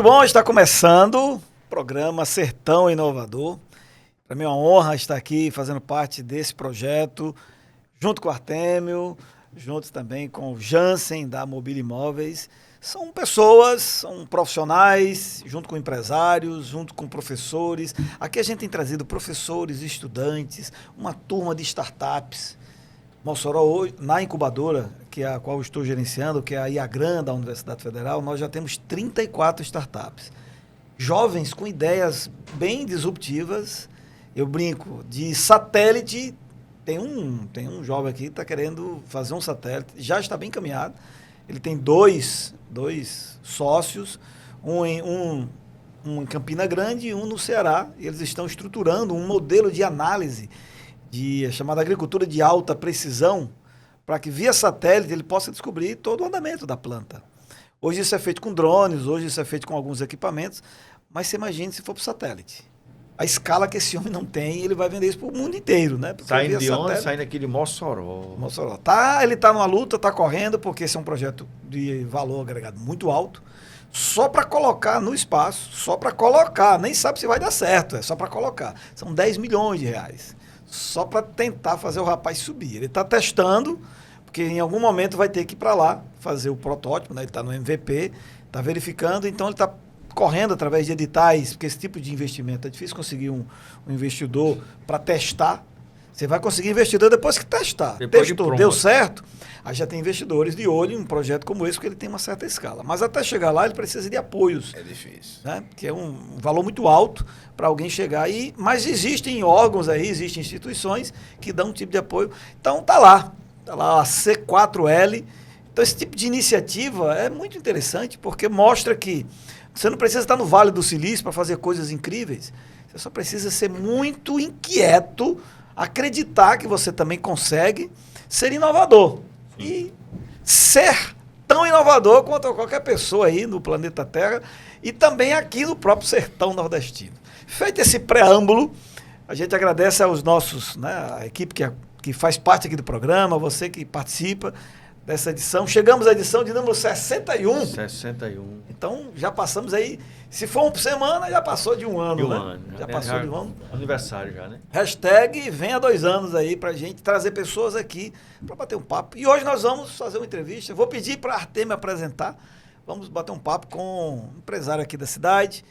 Muito bom, está começando o programa Sertão Inovador. Para mim é uma honra estar aqui fazendo parte desse projeto, junto com o Artêmio, junto também com o Jansen da Mobília Imóveis. São pessoas, são profissionais, junto com empresários, junto com professores. Aqui a gente tem trazido professores, estudantes, uma turma de startups. Mossoró, hoje, na incubadora, que é a qual eu estou gerenciando, que é a Iagran da Universidade Federal, nós já temos 34 startups. Jovens com ideias bem disruptivas. Eu brinco, de satélite, tem um jovem aqui que está querendo fazer um satélite, já está bem encaminhado. Ele tem dois sócios, um em Campina Grande e um no Ceará. E eles estão estruturando um modelo de análise chamada agricultura de alta precisão, para que via satélite ele possa descobrir todo o andamento da planta. Hoje isso é feito com drones, hoje isso é feito com alguns equipamentos, mas você imagine se for para o satélite. A escala que esse homem não tem, ele vai vender isso para o mundo inteiro, né? Saindo de onde? Saindo aqui de Mossoró. Mossoró. Ele está numa luta, está correndo, porque esse é um projeto de valor agregado muito alto, só para colocar no espaço, só para colocar, nem sabe se vai dar certo, é só para colocar. São 10 milhões de reais. Só para tentar fazer o rapaz subir. Ele está testando, porque em algum momento vai ter que ir para lá fazer o protótipo, né? Ele está no MVP, está verificando, então ele está correndo através de editais, porque esse tipo de investimento é difícil conseguir um investidor para testar. Você vai conseguir investidor depois que testar. Depois testou, deu certo, aí já tem investidores de olho em um projeto como esse, porque ele tem uma certa escala. Mas até chegar lá, ele precisa de apoios. É difícil. Né? Que é um valor muito alto para alguém chegar aí. Mas existem órgãos aí, existem instituições que dão um tipo de apoio. Então tá lá a C4L. Então esse tipo de iniciativa é muito interessante, porque mostra que você não precisa estar no Vale do Silício para fazer coisas incríveis. Você só precisa ser muito inquieto, acreditar que você também consegue ser inovador. E ser tão inovador quanto qualquer pessoa aí no planeta Terra e também aqui no próprio sertão nordestino. Feito esse preâmbulo, a gente agradece aos nossos, né, a equipe que faz parte aqui do programa, você que participa dessa edição. Chegamos à edição de número 61. 61. Então, já passamos aí, se for por semana, já passou de um ano, de um né? ano. Já passou de um ano. Aniversário já, né? Hashtag venha 2 anos aí pra gente trazer pessoas aqui para bater um papo. E hoje nós vamos fazer uma entrevista. Vou pedir para a Artêmio apresentar. Vamos bater um papo com um empresário aqui da cidade,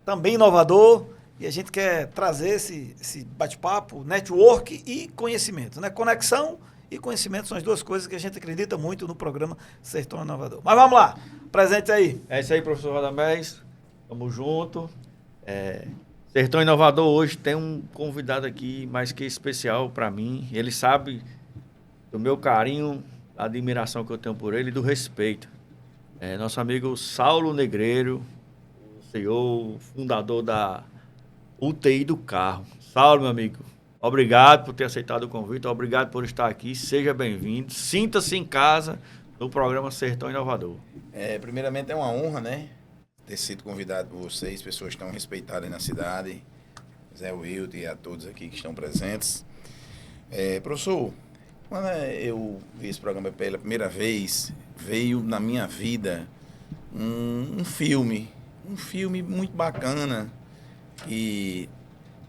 também inovador. E a gente quer trazer esse bate-papo, network e conhecimento, né? Conexão e conhecimento são as duas coisas que a gente acredita muito no programa Sertão Inovador. Mas vamos lá, presente aí. É isso aí, professor Radamés. Tamo junto. Sertão Inovador hoje tem um convidado aqui mais que especial para mim. Ele sabe do meu carinho, da admiração que eu tenho por ele e do respeito. Nosso amigo Saulo Negreiro, o CEO, fundador da UTI do Carro. Saulo, meu amigo. Obrigado por ter aceitado o convite, obrigado por estar aqui, seja bem-vindo, sinta-se em casa no programa Sertão Inovador. Primeiramente é uma honra, né, ter sido convidado por vocês, pessoas tão respeitadas na cidade, Zé Wilton e a todos aqui que estão presentes. Professor, quando eu vi esse programa pela primeira vez, veio na minha vida um filme muito bacana, que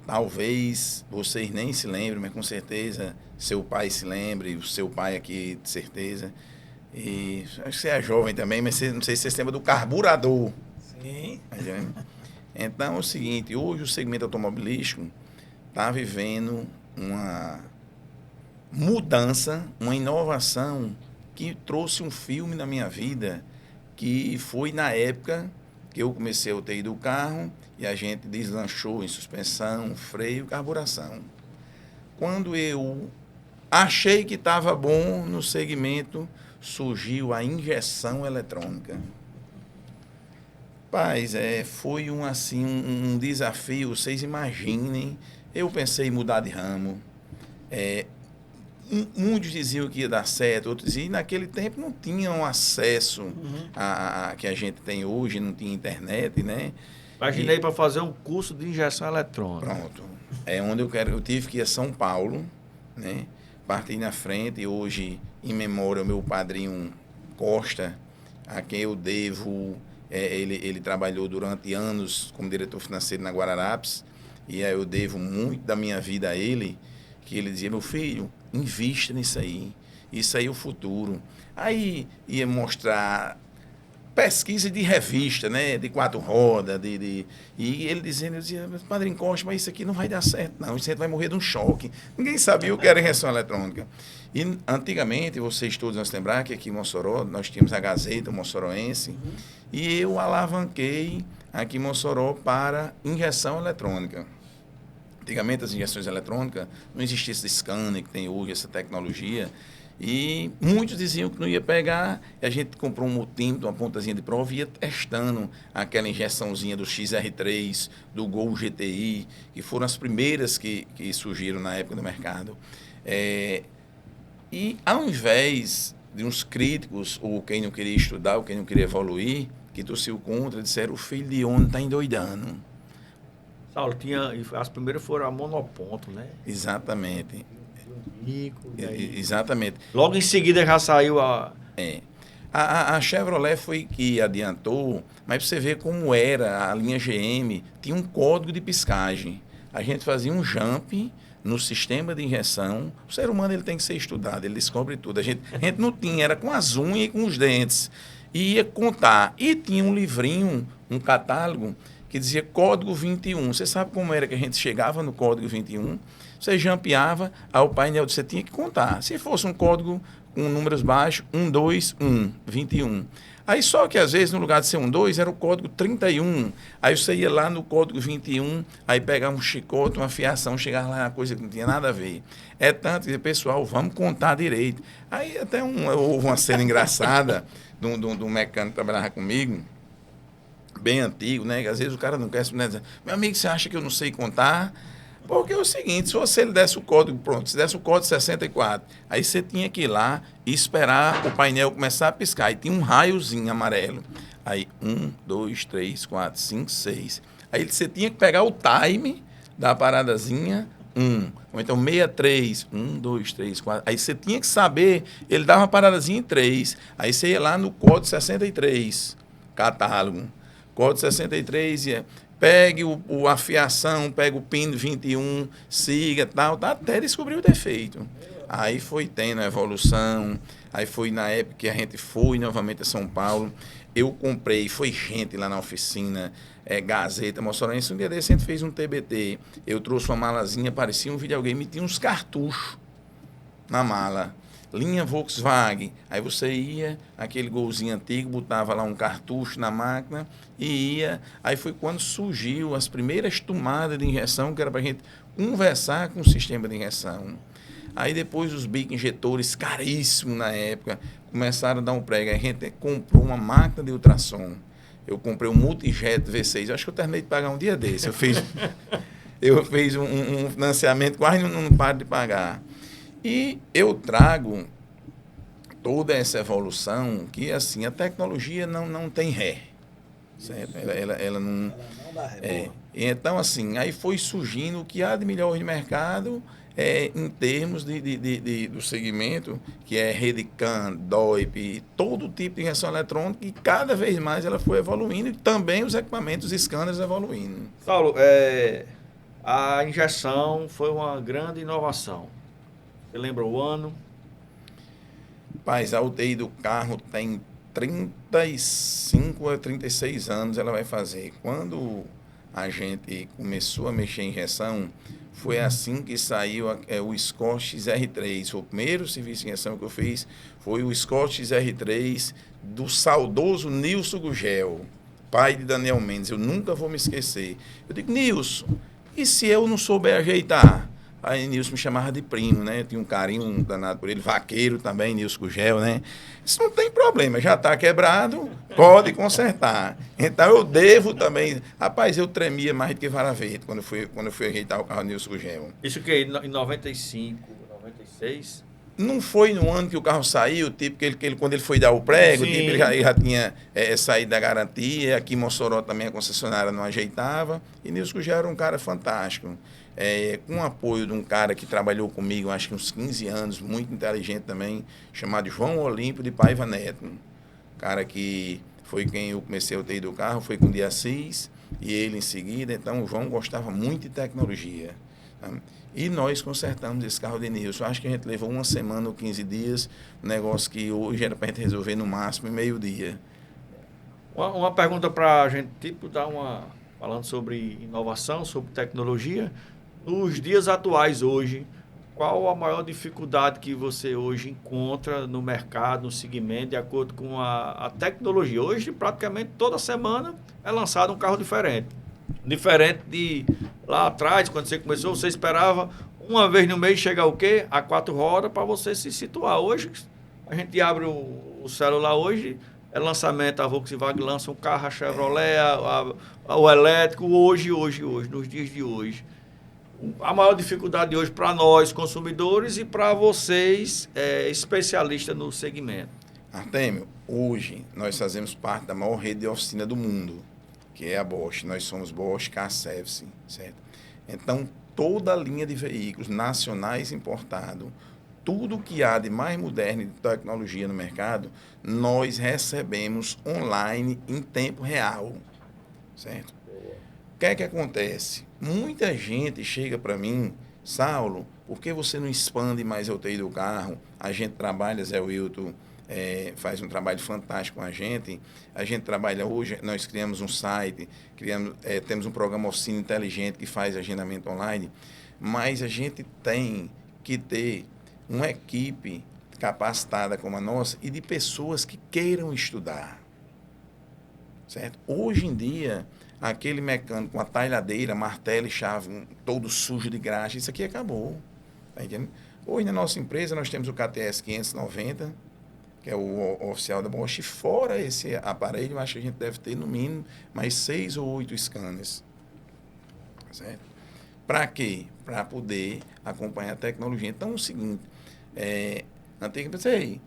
talvez vocês nem se lembrem, mas com certeza seu pai se lembre, o seu pai aqui, de certeza. E acho que você é jovem também, mas não sei se você se lembra do carburador. Sim. Então é o seguinte, hoje o segmento automobilístico está vivendo uma mudança, uma inovação que trouxe um filme na minha vida, que foi na época que eu comecei a UTI do carro e a gente deslanchou em suspensão, freio, carburação. Quando eu achei que estava bom no segmento, surgiu a injeção eletrônica. Paz, foi um desafio, vocês imaginem. Eu pensei em mudar de ramo. Muitos diziam que ia dar certo, outros diziam, e naquele tempo não tinham acesso a que a gente tem hoje, não tinha internet, né? Imaginei para fazer um curso de injeção eletrônica. Pronto. É onde eu tive que ir a São Paulo, né? Parti na frente e hoje, em memória, o meu padrinho Costa, a quem eu devo Ele trabalhou durante anos como diretor financeiro na Guararapes, e aí eu devo muito da minha vida a ele, que ele dizia, meu filho, invista nisso aí, isso aí é o futuro. Aí ia mostrar pesquisa de revista, né, de 4 rodas, e ele dizendo, eu dizia, Padre Costa, mas isso aqui não vai dar certo, não, isso aí vai morrer de um choque. Ninguém sabia o que era injeção eletrônica. E antigamente, vocês todos vão se lembrar que aqui em Mossoró, nós tínhamos a Gazeta Mossoroense, e eu alavanquei aqui em Mossoró para injeção eletrônica. Antigamente as injeções eletrônicas não existia esse scanner que tem hoje, essa tecnologia, e muitos diziam que não ia pegar, e a gente comprou um multímetro, uma pontazinha de prova e ia testando aquela injeçãozinha do XR3, do Gol GTI, que foram as primeiras que surgiram na época do mercado. E ao invés de uns críticos, ou quem não queria estudar, ou quem não queria evoluir, que torceu contra, disseram, o filho de homem está endoidando. Saulo, as primeiras foram a monoponto, né? Exatamente. Exatamente. Logo em seguida já saiu a... A Chevrolet foi que adiantou, mas para você ver como era a linha GM, tinha um código de piscagem. A gente fazia um jump no sistema de injeção. O ser humano ele tem que ser estudado, ele descobre tudo. A gente não tinha, era com as unhas e com os dentes. E ia contar. E tinha um livrinho, um catálogo, que dizia código 21. Você sabe como era que a gente chegava no código 21? Você jampeava, aí o painel você tinha que contar. Se fosse um código com números baixos, 1, 2, 1, 21. Aí só que às vezes no lugar de ser 1, 2, era o código 31. Aí você ia lá no código 21, aí pegava um chicote, uma fiação, chegava lá uma coisa que não tinha nada a ver. É tanto que, pessoal, vamos contar direito. Aí até houve uma cena engraçada de um mecânico que trabalhava comigo, bem antigo, né? Que às vezes o cara não quer, né? Meu amigo, você acha que eu não sei contar? Porque é o seguinte, se você lhe desse o código, pronto, se desse o código 64, aí você tinha que ir lá e esperar o painel começar a piscar. E tinha um raiozinho amarelo. Aí, 1, 2, 3, 4, 5, 6. Aí você tinha que pegar o time da paradazinha, 1. Ou então 63, 1, 2, 3, 4. Aí você tinha que saber, ele dava uma paradazinha em 3. Aí você ia lá no código 63, catálogo. Código 63 ia... Pegue a fiação, pega o pino 21, siga, tal, até descobrir o defeito. Aí foi tendo a evolução, aí foi na época que a gente foi novamente a São Paulo. Eu comprei, foi gente lá na oficina, Gazeta, Moçorense. Um dia desse a gente fez um TBT. Eu trouxe uma malazinha, parecia um videogame, e tinha uns cartuchos na mala. Linha Volkswagen. Aí você ia, aquele golzinho antigo, botava lá um cartucho na máquina e ia. Aí foi quando surgiu as primeiras tomadas de injeção, que era para a gente conversar com o sistema de injeção. Aí depois os bico injetores, caríssimos na época, começaram a dar um prego. Aí a gente comprou uma máquina de ultrassom. Eu comprei um Multijet V6. Eu acho que eu terminei de pagar um dia desse. Eu fiz um financiamento, quase não paro de pagar. E eu trago toda essa evolução que, assim, a tecnologia não tem ré. Certo? Ela não dá ré. Então, assim, aí foi surgindo o que há de melhor de mercado em termos do segmento, que é Redicam, DOIP, todo tipo de injeção eletrônica, e cada vez mais ela foi evoluindo, e também os equipamentos, os scanners evoluindo. Saulo, a injeção foi uma grande inovação. Você lembra o ano? Rapaz, a UTI do carro tem 35 a 36 anos, ela vai fazer. Quando a gente começou a mexer em injeção, foi assim que saiu o Scott XR3. Foi o primeiro serviço de injeção que eu fiz, foi o Scott XR3 do saudoso Nilson Gugel, pai de Daniel Mendes. Eu nunca vou me esquecer. Eu digo, Nilson, e se eu não souber ajeitar? Aí Nilson me chamava de primo, né? Eu tinha um carinho danado por ele, vaqueiro também, Nilson Gugel, né? Isso não tem problema, já está quebrado, pode consertar. Então eu devo também. Rapaz, eu tremia mais do que vara verde quando eu fui ajeitar o carro do Nilson Gugel. Isso que em 95, 96? Não foi no ano que o carro saiu, tipo, que ele quando ele foi dar o prego, tipo, ele já tinha saído da garantia. Aqui em Mossoró também a concessionária não ajeitava. E Nilson Gugel era um cara fantástico. Com o apoio de um cara que trabalhou comigo, acho que uns 15 anos, muito inteligente também, chamado João Olímpio de Paiva Neto. Um cara que foi quem eu comecei a UTI do carro, foi com o Assis e ele em seguida. Então, o João gostava muito de tecnologia. Tá? E nós consertamos esse carro de Nilson. Acho que a gente levou uma semana ou 15 dias, um negócio que hoje era para a gente resolver no máximo em meio-dia. Uma pergunta para a gente, tipo, falando sobre inovação, sobre tecnologia. Nos dias atuais hoje, qual a maior dificuldade que você hoje encontra no mercado, no segmento, de acordo com a tecnologia? Hoje, praticamente toda semana é lançado um carro diferente. Diferente de lá atrás, quando você começou, você esperava uma vez no mês chegar o quê? A 4 rodas para você se situar. Hoje, a gente abre o celular hoje, é lançamento, a Volkswagen lança um carro, a Chevrolet, o elétrico, hoje, nos dias de hoje. A maior dificuldade de hoje para nós, consumidores, e para vocês, especialistas no segmento. Artêmio, hoje nós fazemos parte da maior rede de oficina do mundo, que é a Bosch. Nós somos Bosch Car Service, certo? Então, toda a linha de veículos nacionais importados, tudo que há de mais moderno de tecnologia no mercado, nós recebemos online em tempo real, certo? O que é que acontece? Muita gente chega para mim, Saulo, por que você não expande mais a UTI do carro? A gente trabalha, Zé Wilton, faz um trabalho fantástico com a gente. A gente trabalha hoje, nós criamos um site, temos um programa Oficina Inteligente que faz agendamento online, mas a gente tem que ter uma equipe capacitada como a nossa e de pessoas que queiram estudar, certo? Hoje em dia, aquele mecânico com a talhadeira, martelo e chave, todo sujo de graxa, isso aqui acabou, tá entendendo? Hoje na nossa empresa nós temos o KTS 590, que é o oficial da Bosch, e fora esse aparelho, eu acho que a gente deve ter no mínimo mais 6 ou 8 scanners, certo? Para quê? Para poder acompanhar a tecnologia. Então é o seguinte, antigamente,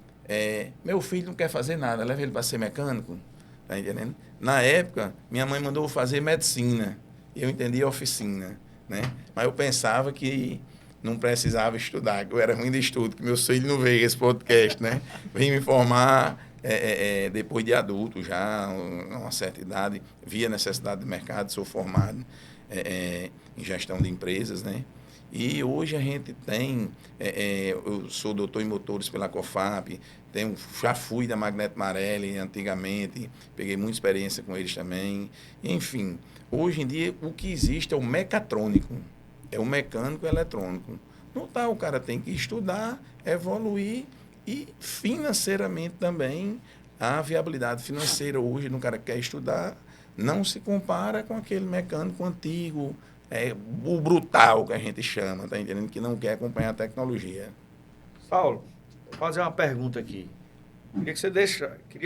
meu filho não quer fazer nada, leva ele para ser mecânico, tá entendendo? Na época, minha mãe mandou fazer medicina, e eu entendia oficina, né? Mas eu pensava que não precisava estudar, que eu era ruim de estudo, que meu filho não veio esse podcast, né? Vim me formar depois de adulto, já, uma certa idade, via necessidade de mercado, sou formado em gestão de empresas, né? E hoje a gente tem, eu sou doutor em motores pela COFAP, já fui da Magneto Marelli antigamente, peguei muita experiência com eles também. Enfim, hoje em dia o que existe é o mecatrônico, é o mecânico eletrônico. Não tá, o cara tem que estudar, evoluir e financeiramente também a viabilidade financeira hoje no cara que quer estudar não se compara com aquele mecânico antigo, o brutal que a gente chama, tá entendendo? Que não quer acompanhar a tecnologia. Saulo, vou fazer uma pergunta aqui. Queria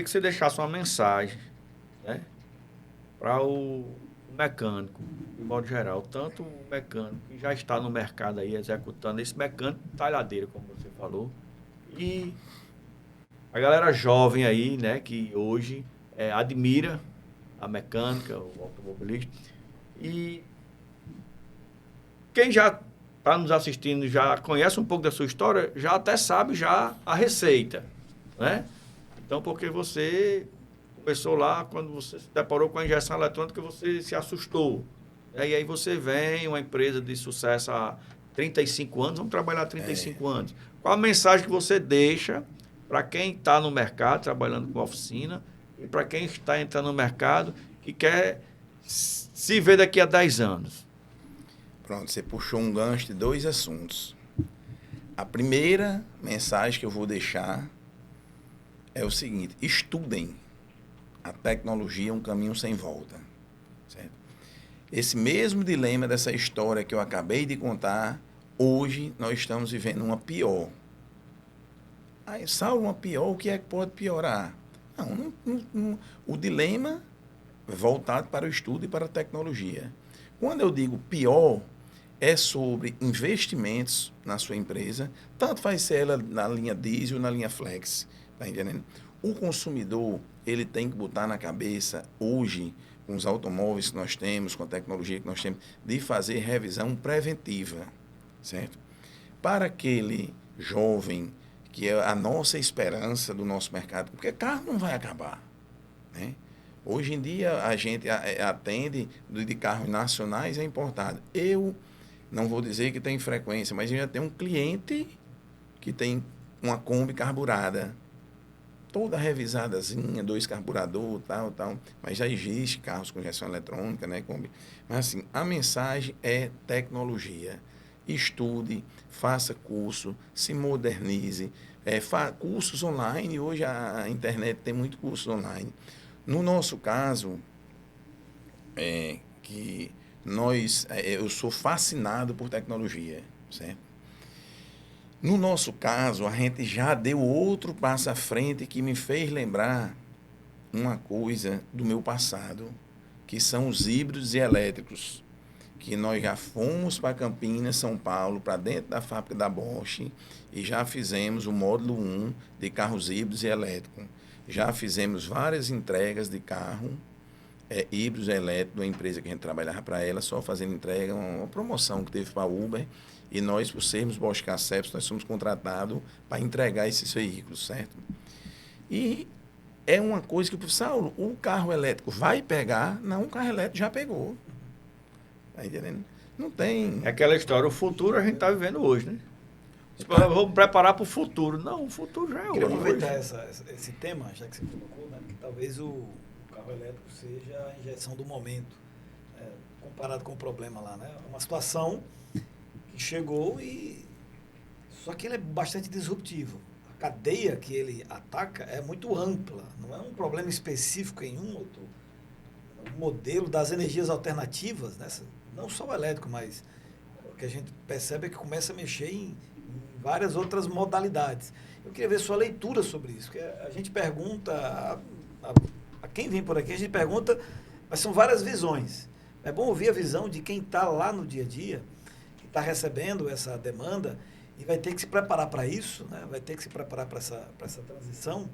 que você deixasse uma mensagem, né, para o mecânico, de modo geral, tanto o mecânico que já está no mercado aí executando, esse mecânico talhadeira, como você falou, e a galera jovem aí, né, que hoje admira a mecânica, o automobilista, e quem já está nos assistindo, já conhece um pouco da sua história, já até sabe já a receita, né? Então, porque você começou lá, quando você se deparou com a injeção eletrônica, você se assustou. E aí você vem, uma empresa de sucesso há 35 anos, vamos trabalhar 35 anos. Qual a mensagem que você deixa para quem está no mercado, trabalhando com oficina, e para quem está entrando no mercado, que quer se ver daqui a 10 anos? Pronto, você puxou um gancho de 2 assuntos. A primeira mensagem que eu vou deixar é o seguinte: estudem. A tecnologia é um caminho sem volta. Certo? Esse mesmo dilema dessa história que eu acabei de contar, hoje nós estamos vivendo uma pior. Aí, Saulo, uma pior, o que é que pode piorar? Não, o dilema é voltado para o estudo e para a tecnologia. Quando eu digo pior, é sobre investimentos na sua empresa, tanto faz ser ela na linha diesel ou na linha flex, tá entendendo? O consumidor, ele tem que botar na cabeça, hoje, com os automóveis que nós temos, com a tecnologia que nós temos, de fazer revisão preventiva, certo? Para aquele jovem, que é a nossa esperança do nosso mercado, porque carro não vai acabar, né? Hoje em dia, a gente atende de carros nacionais e importados. Eu não vou dizer que tem frequência, mas eu já tenho um cliente que tem uma Kombi carburada. Toda revisadazinha, 2 carburador, tal. Mas já existe carros com injeção eletrônica, né, Kombi? Mas assim, a mensagem é tecnologia. Estude, faça curso, se modernize. Cursos online, hoje a internet tem muito curso online. No nosso caso, que eu sou fascinado por tecnologia, certo? No nosso caso, a gente já deu outro passo à frente que me fez lembrar uma coisa do meu passado, que são os híbridos e elétricos, que nós já fomos para Campinas, São Paulo, para dentro da fábrica da Bosch, e já fizemos o módulo 1 de carros híbridos e elétricos. Já fizemos várias entregas de carro híbridos elétricos, de uma empresa que a gente trabalhava para ela, só fazendo entrega, uma promoção que teve para a Uber, e nós, por sermos Bosch Caceps, nós somos contratados para entregar esses veículos, certo? E é uma coisa que, Saulo, o carro elétrico vai pegar? Não, o carro elétrico já pegou. Tá entendendo? Não tem... É aquela história, o futuro a gente está vivendo hoje, né? Vamos preparar para o futuro. Não, o futuro já é hoje. Queria aproveitar esse tema, já que você colocou, né, que talvez o carro elétrico seja a injeção do momento, comparado com o problema lá, né? Uma situação que chegou e... Só que ele é bastante disruptivo. A cadeia que ele ataca é muito ampla, não é um problema específico em um outro modelo das energias alternativas, né? Não só o elétrico, mas o que a gente percebe é que começa a mexer em várias outras modalidades. Eu queria ver sua leitura sobre isso, porque a gente pergunta, a quem vem por aqui, a gente pergunta, mas são várias visões. É bom ouvir a visão de quem está lá no dia a dia, que está recebendo essa demanda e vai ter que se preparar para isso, né? Vai ter que se preparar para essa transição.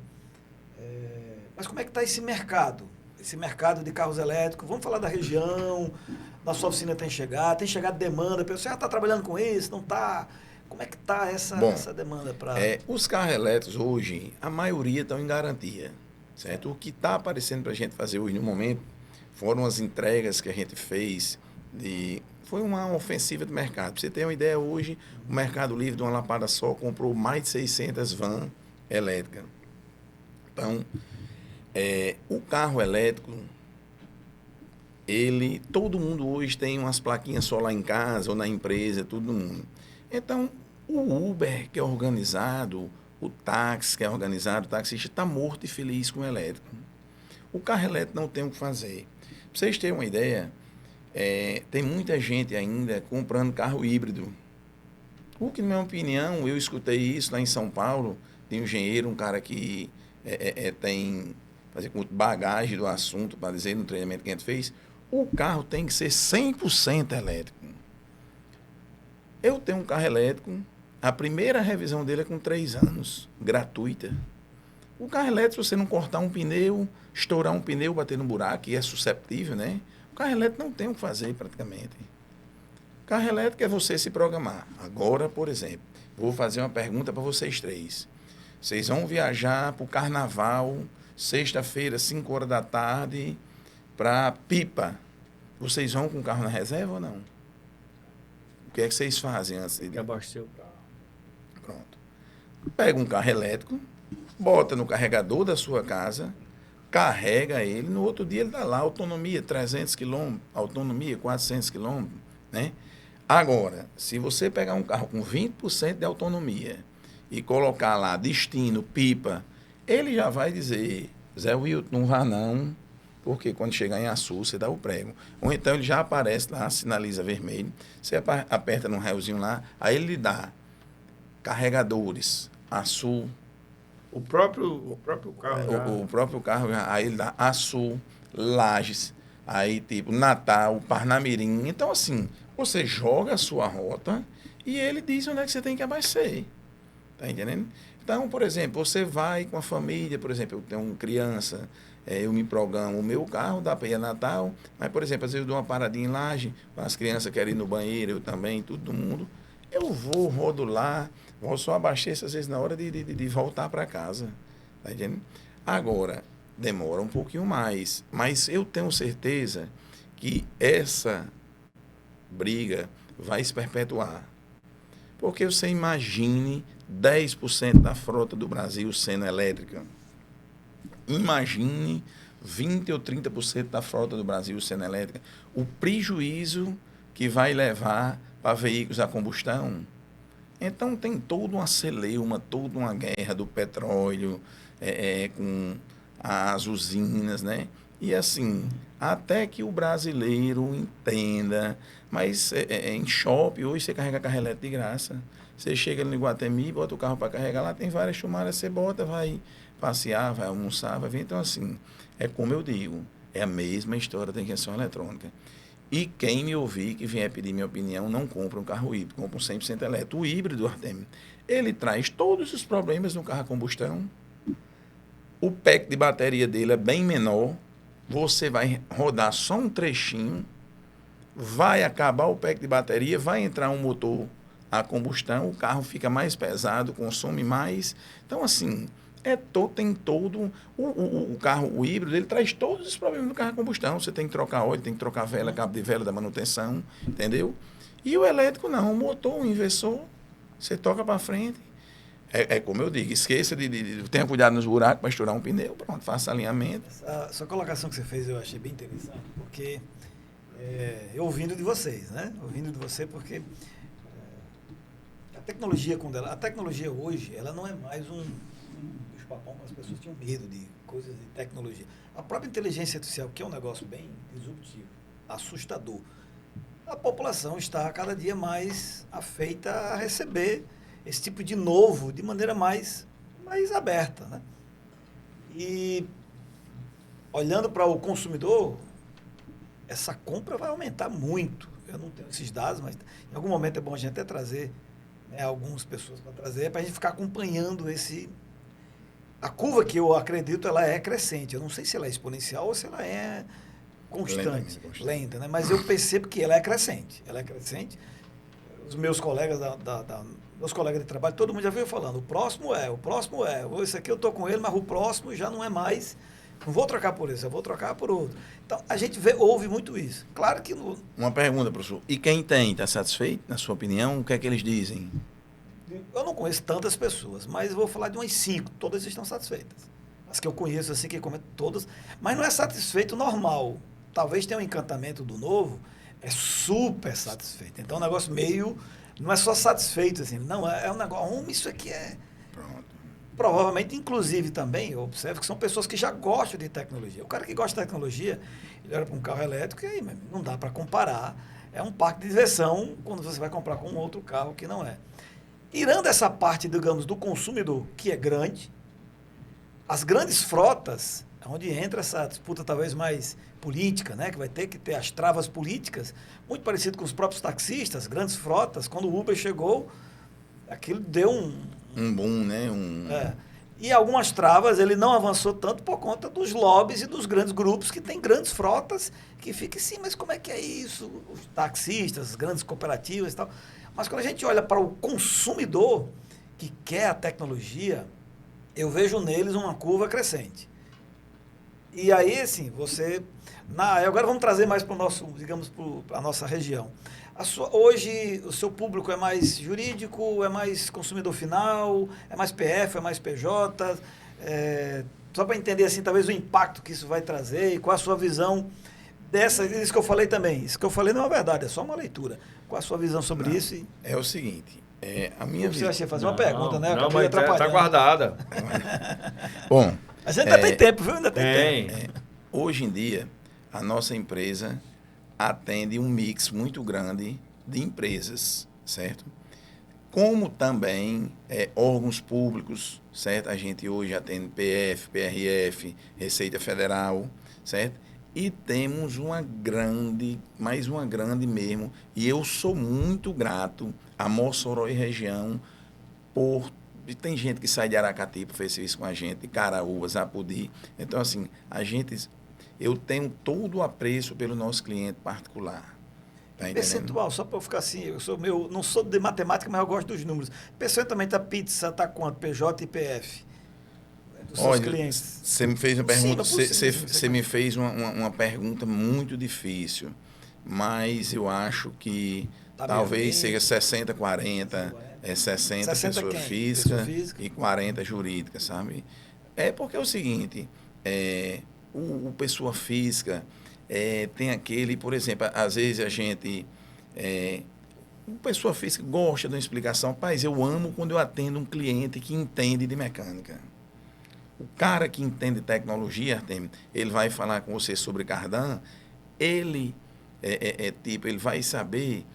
Mas como é que está esse mercado? Esse mercado de carros elétricos? Vamos falar da região, na sua oficina tem chegado demanda, a pessoa está trabalhando com isso, não está... Como é que está essa demanda para... Os carros elétricos hoje, a maioria estão em garantia, certo? O que está aparecendo para a gente fazer hoje no momento foram as entregas que a gente fez foi uma ofensiva de mercado. Para você ter uma ideia, hoje o Mercado Livre de uma lapada só comprou mais de 600 vans elétricas. Então, o carro elétrico, todo mundo hoje tem umas plaquinhas solar em casa ou na empresa, todo mundo. Então, o Uber, que é organizado, o táxi, que é organizado, o taxista está morto e feliz com o elétrico. O carro elétrico não tem o que fazer. Para vocês terem uma ideia, tem muita gente ainda comprando carro híbrido. O que, na minha opinião, eu escutei isso lá em São Paulo, tem um engenheiro, um cara que tem bagagem do assunto, para dizer no treinamento que a gente fez, o carro tem que ser 100% elétrico. Eu tenho um carro elétrico, a primeira revisão dele é com 3 anos, gratuita. O carro elétrico, se você não cortar um pneu, estourar um pneu, bater no buraco, que é susceptível, né? O carro elétrico não tem o que fazer praticamente. O carro elétrico é você se programar. Agora, por exemplo, vou fazer uma pergunta para vocês 3. Vocês vão viajar para o carnaval, sexta-feira, 5 horas da tarde, para Pipa. Vocês vão com o carro na reserva ou não? O que é que vocês fazem antes de abastecer o carro? Pronto. Pega um carro elétrico, bota no carregador da sua casa, carrega ele, no outro dia ele dá lá autonomia 300 km, autonomia 400 km, né? Agora, se você pegar um carro com 20% de autonomia e colocar lá destino, Pipa, ele já vai dizer, Zé Wilton, não vá não, porque quando chegar em Açu, você dá o prego. Ou então ele já aparece lá, sinaliza vermelho, você aperta num raiozinho lá, aí ele lhe dá carregadores, Açu. O próprio carro. O próprio carro, aí ele dá Açu, Lages, aí tipo Natal, Parnamirim. Então assim, você joga a sua rota e ele diz onde é que você tem que abastecer. Tá entendendo? Então, por exemplo, você vai com a família, por exemplo, eu tenho uma criança, eu me programo o meu carro, dá para ir a Natal, mas, por exemplo, às vezes eu dou uma paradinha em Laje, as crianças querem ir no banheiro, eu também, todo mundo. Eu vou, rodo lá, só abasteço às vezes na hora de voltar para casa. Tá entendendo? Agora, demora um pouquinho mais. Mas eu tenho certeza que essa briga vai se perpetuar. Porque você imagine 10% da frota do Brasil sendo elétrica. Imagine 20 ou 30% da frota do Brasil sendo elétrica. O prejuízo que vai levar para veículos a combustão. Então tem toda uma celeuma, toda uma guerra do petróleo com as usinas, né? E assim, até que o brasileiro entenda, mas em shopping, hoje você carrega carro elétrico de graça. Você chega no Iguatemi, bota o carro para carregar, lá tem várias chumadas, você bota, vai passear, vai almoçar, vai ver. Então assim, é como eu digo, é a mesma história da injeção eletrônica. E quem me ouvir, que vier pedir minha opinião, não compra um carro híbrido, compra um 100% elétrico. O híbrido, Artemio, ele traz todos os problemas no carro a combustão. O pack de bateria dele é bem menor. Você vai rodar só um trechinho, vai acabar o pack de bateria, vai entrar um motor a combustão, o carro fica mais pesado, consome mais. Então, assim, tem todo... O carro, o híbrido, ele traz todos os problemas do carro a combustão. Você tem que trocar óleo, tem que trocar vela, cabo de vela da manutenção, entendeu? E o elétrico não, o motor, o inversor, você toca para frente. É como eu digo, esqueça tenha cuidado nos buracos para estourar um pneu, pronto, faça alinhamento. Essa colocação que você fez eu achei bem interessante, porque eu ouvindo de vocês, né? Ouvindo de você, porque a tecnologia hoje, ela não é mais um bicho-papão, as pessoas tinham medo de coisas de tecnologia. A própria inteligência artificial, que é um negócio bem disruptivo, assustador, a população está cada dia mais afeita a receber esse tipo de novo de maneira mais aberta, né? E olhando para o consumidor, essa compra vai aumentar muito. Eu não tenho esses dados, mas em algum momento é bom a gente até trazer, né, algumas pessoas para trazer, para a gente ficar acompanhando a curva, que eu acredito, ela é crescente. Eu não sei se ela é exponencial ou se ela é constante, lenta, né? Mas eu percebo que ela é crescente. Ela é crescente. Os meus colegas meus colegas de trabalho, todo mundo já veio falando, o próximo é, esse aqui eu estou com ele, mas o próximo já não é mais, não vou trocar por esse, eu vou trocar por outro. Então, a gente ouve muito isso. Claro que... Uma pergunta, professor. E quem está satisfeito, na sua opinião? O que é que eles dizem? Eu não conheço tantas pessoas, mas eu vou falar de umas 5, todas estão satisfeitas. As que eu conheço, assim, que comentam todas, mas não é satisfeito normal. Talvez tenha um encantamento do novo, é super satisfeito. Então, é um negócio meio... Não é só satisfeito, assim. Não, é um negócio... Isso aqui é... Pronto. Provavelmente, inclusive, também, eu observo que são pessoas que já gostam de tecnologia. O cara que gosta de tecnologia, ele olha para um carro elétrico e aí, não dá para comparar. É um parque de diversão quando você vai comprar com um outro carro que não é. Tirando essa parte, digamos, do consumidor, que é grande, as grandes frotas, onde entra essa disputa talvez mais política, né, que vai ter que ter as travas políticas, muito parecido com os próprios taxistas, grandes frotas. Quando o Uber chegou, aquilo deu um boom, né? E algumas travas ele não avançou tanto por conta dos lobbies e dos grandes grupos que têm grandes frotas que ficam assim, mas como é que é isso? Os taxistas, as grandes cooperativas e tal. Mas quando a gente olha para o consumidor que quer a tecnologia, eu vejo neles uma curva crescente. E aí, assim, agora vamos trazer mais para o nosso, digamos, para a nossa região. Hoje, o seu público é mais jurídico, é mais consumidor final, é mais PF, é mais PJ? Só para entender, assim, talvez o impacto que isso vai trazer e qual a sua visão isso que eu falei também. Isso que eu falei não é verdade, é só uma leitura. Qual a sua visão sobre isso? É o seguinte, a minha visão... Você vai fazer uma pergunta, né? Não, mas está guardada. Bom... A gente ainda tem tempo, viu? Ainda tem tempo. Hoje em dia, a nossa empresa atende um mix muito grande de empresas, certo? Como também órgãos públicos, certo? A gente hoje atende PF, PRF, Receita Federal, certo? E temos mais uma grande mesmo, e eu sou muito grato a Mossoró e região tem gente que sai de Aracati para fazer serviço com a gente, de Caraúbas, Apodi. Então, assim, eu tenho todo o apreço pelo nosso cliente particular. Tá entendendo? Percentual, só para eu ficar assim, não sou de matemática, mas eu gosto dos números. Percentualmente a pizza está quanto? PJ e PF? dos seus Olha, clientes? você me fez uma Possível, pergunta, possível. você me fez uma pergunta muito difícil, mas eu acho que Tá meio talvez ali. seja 60-40, 60 60 pessoa quem? Pessoa física física? e 40 jurídica, sabe? É porque é o seguinte, o pessoa física tem aquele, por exemplo, às vezes a gente, uma pessoa física gosta de uma explicação, rapaz, eu amo quando eu atendo um cliente que entende de mecânica. O cara que entende tecnologia, Artemio, ele vai falar com você sobre cardan, ele tipo, ele vai saber